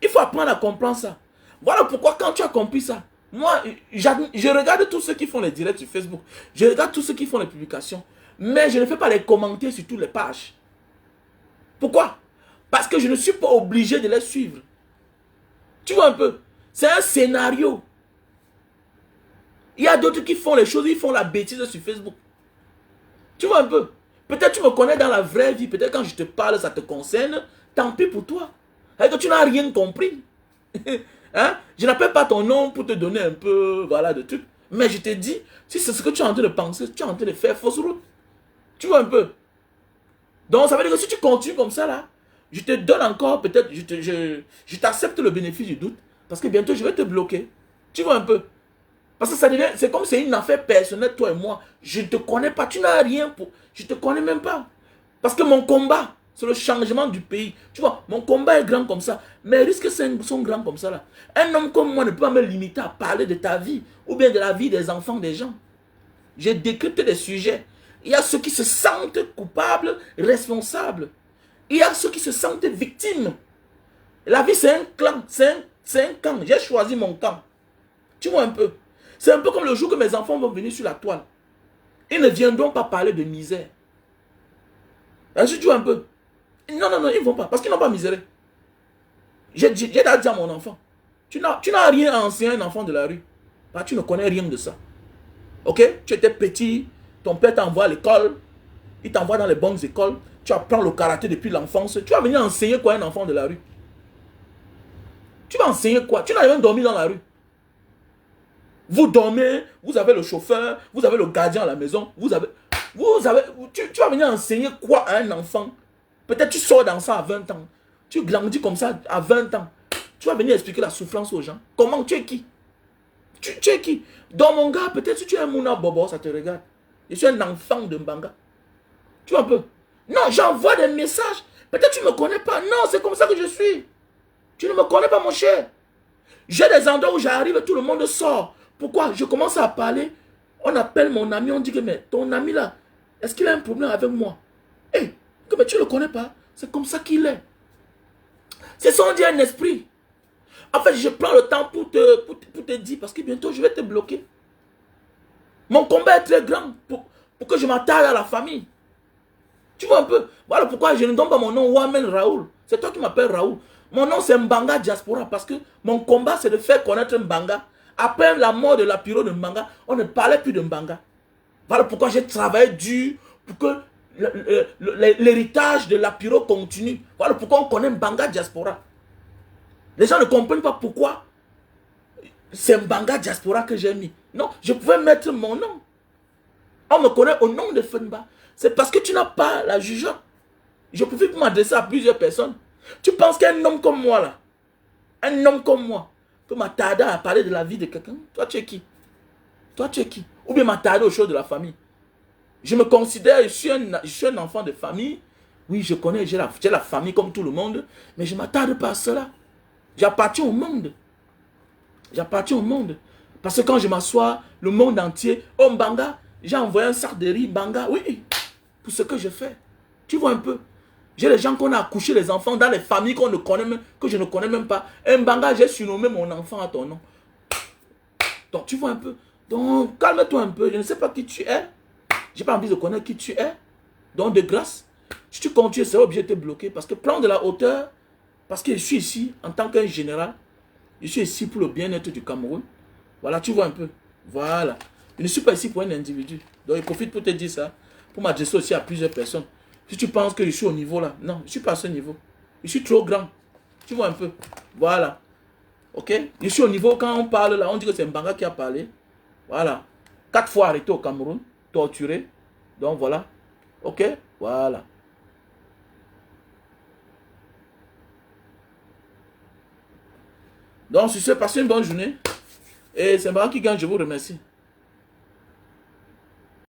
Il faut apprendre à comprendre ça. Voilà pourquoi quand tu as compris ça, moi, je regarde tous ceux qui font les directs sur Facebook. Je regarde tous ceux qui font les publications. Mais je ne fais pas les commentaires sur toutes les pages. Pourquoi? Parce que je ne suis pas obligé de les suivre. Tu vois un peu? C'est un scénario. Il y a d'autres qui font les choses, ils font la bêtise sur Facebook. Tu vois un peu? Peut-être tu me connais dans la vraie vie. Peut-être quand je te parle, ça te concerne. Tant pis pour toi. C'est que tu n'as rien compris. Hein? Je n'appelle pas ton nom pour te donner un peu voilà, de trucs. Mais je te dis, si c'est ce que tu es en train de penser, tu es en train de faire fausse route. Tu vois un peu? Donc ça veut dire que si tu continues comme ça là, je te donne encore peut-être, je t'accepte le bénéfice du doute. Parce que bientôt je vais te bloquer. Tu vois un peu? Parce que ça devient, c'est comme c'est une affaire personnelle, toi et moi. Je ne te connais pas, tu n'as rien pour... Je ne te connais même pas. Parce que mon combat, c'est le changement du pays. Tu vois, mon combat est grand comme ça. Mes risques sont grands comme ça là. Un homme comme moi ne peut pas me limiter à parler de ta vie. Ou bien de la vie des enfants des gens. Je décrypte des sujets. Il y a ceux qui se sentent coupables, responsables. Il y a ceux qui se sentent victimes. La vie c'est un clan, c'est un camp. J'ai choisi mon camp. Tu vois un peu? C'est un peu comme le jour que mes enfants vont venir sur la toile. Ils ne viendront pas parler de misère. Est-ce que tu vois un peu? Non, non, non, ils ne vont pas. Parce qu'ils n'ont pas miséré. J'ai déjà dit à mon enfant, tu n'as rien à enseigner à un enfant de la rue. Parce que tu ne connais rien de ça. Ok? Tu étais petit, ton père t'envoie à l'école, il t'envoie dans les bonnes écoles, tu apprends le karaté depuis l'enfance. Tu vas venir enseigner quoi à un enfant de la rue? Tu vas enseigner quoi? Tu n'as même dormi dans la rue. Vous dormez, vous avez le chauffeur, vous avez le gardien à la maison, tu vas venir enseigner quoi à un enfant? Peut-être tu sors dans ça à 20 ans. Tu grandis comme ça à 20 ans. Tu vas venir expliquer la souffrance aux gens. Comment? Tu es qui? Tu es qui? Dans mon gars, peut-être si tu es un Mouna Bobo, ça te regarde. Je suis un enfant de Mbanga. Tu vois un peu? Non, j'envoie des messages. Peut-être tu ne me connais pas. Non, c'est comme ça que je suis. Tu ne me connais pas, mon cher. J'ai des endroits où j'arrive, tout le monde sort. Pourquoi? Je commence à parler. On appelle mon ami, on dit que mais ton ami là, est-ce qu'il a un problème avec moi? Hé, mais tu ne le connais pas. C'est comme ça qu'il est. C'est ça, on dit un esprit. En fait, je prends le temps pour te dire, parce que bientôt je vais te bloquer. Mon combat est très grand pour que je m'attarde à la famille. Tu vois un peu? Voilà pourquoi je ne donne pas mon nom Wamen Raoul. C'est toi qui m'appelles Raoul. Mon nom c'est Mbanga Diaspora parce que mon combat c'est de faire connaître Mbanga. Après la mort de la Piro de Mbanga, on ne parlait plus de Mbanga. Voilà pourquoi j'ai travaillé dur pour que l'héritage de la Piro continue. Voilà pourquoi on connaît Mbanga Diaspora. Les gens ne comprennent pas pourquoi c'est Mbanga Diaspora que j'ai mis. Non, je pouvais mettre mon nom. On me connaît au nom de Fenba. C'est parce que tu n'as pas la jugeant. Je pouvais m'adresser à plusieurs personnes. Tu penses qu'un homme comme moi là, un homme comme moi, peut m'attarder à parler de la vie de quelqu'un? Toi tu es qui? Toi tu es qui? Ou bien m'attarder aux choses de la famille? Je me considère, je suis un enfant de famille. Oui, je connais, j'ai la famille comme tout le monde. Mais je ne m'attarde pas à cela. J'appartiens au monde. J'appartiens au monde. Parce que quand je m'assois, le monde entier, oh Mbanga, j'ai envoyé un sac de riz, Mbanga, oui, pour ce que je fais. Tu vois un peu? J'ai les gens qu'on a accouché, les enfants, dans les familles qu'on ne connaît même, que je ne connais même pas. Un Mbanga, j'ai surnommé mon enfant à ton nom. Donc, tu vois un peu? Donc, calme-toi un peu. Je ne sais pas qui tu es. J'ai pas envie de connaître qui tu es. Donc, de grâce, si tu continues, c'est obligé de te bloquer. Parce que prends de la hauteur. Parce que je suis ici en tant qu'un général. Je suis ici pour le bien-être du Cameroun. Voilà, tu vois un peu. Voilà. Je ne suis pas ici pour un individu. Donc, je profite pour te dire ça. Pour m'adresser aussi à plusieurs personnes. Si tu penses que je suis au niveau là, non, je ne suis pas à ce niveau. Je suis trop grand. Tu vois un peu. Voilà. Ok? Je suis au niveau, quand on parle là, on dit que c'est Mbanga qui a parlé. Voilà. 4 fois arrêté au Cameroun. Torturé. Donc voilà. Ok? Voilà. Donc, sur ce, passez une bonne journée. Et c'est Mbanga qui gagne, je vous remercie.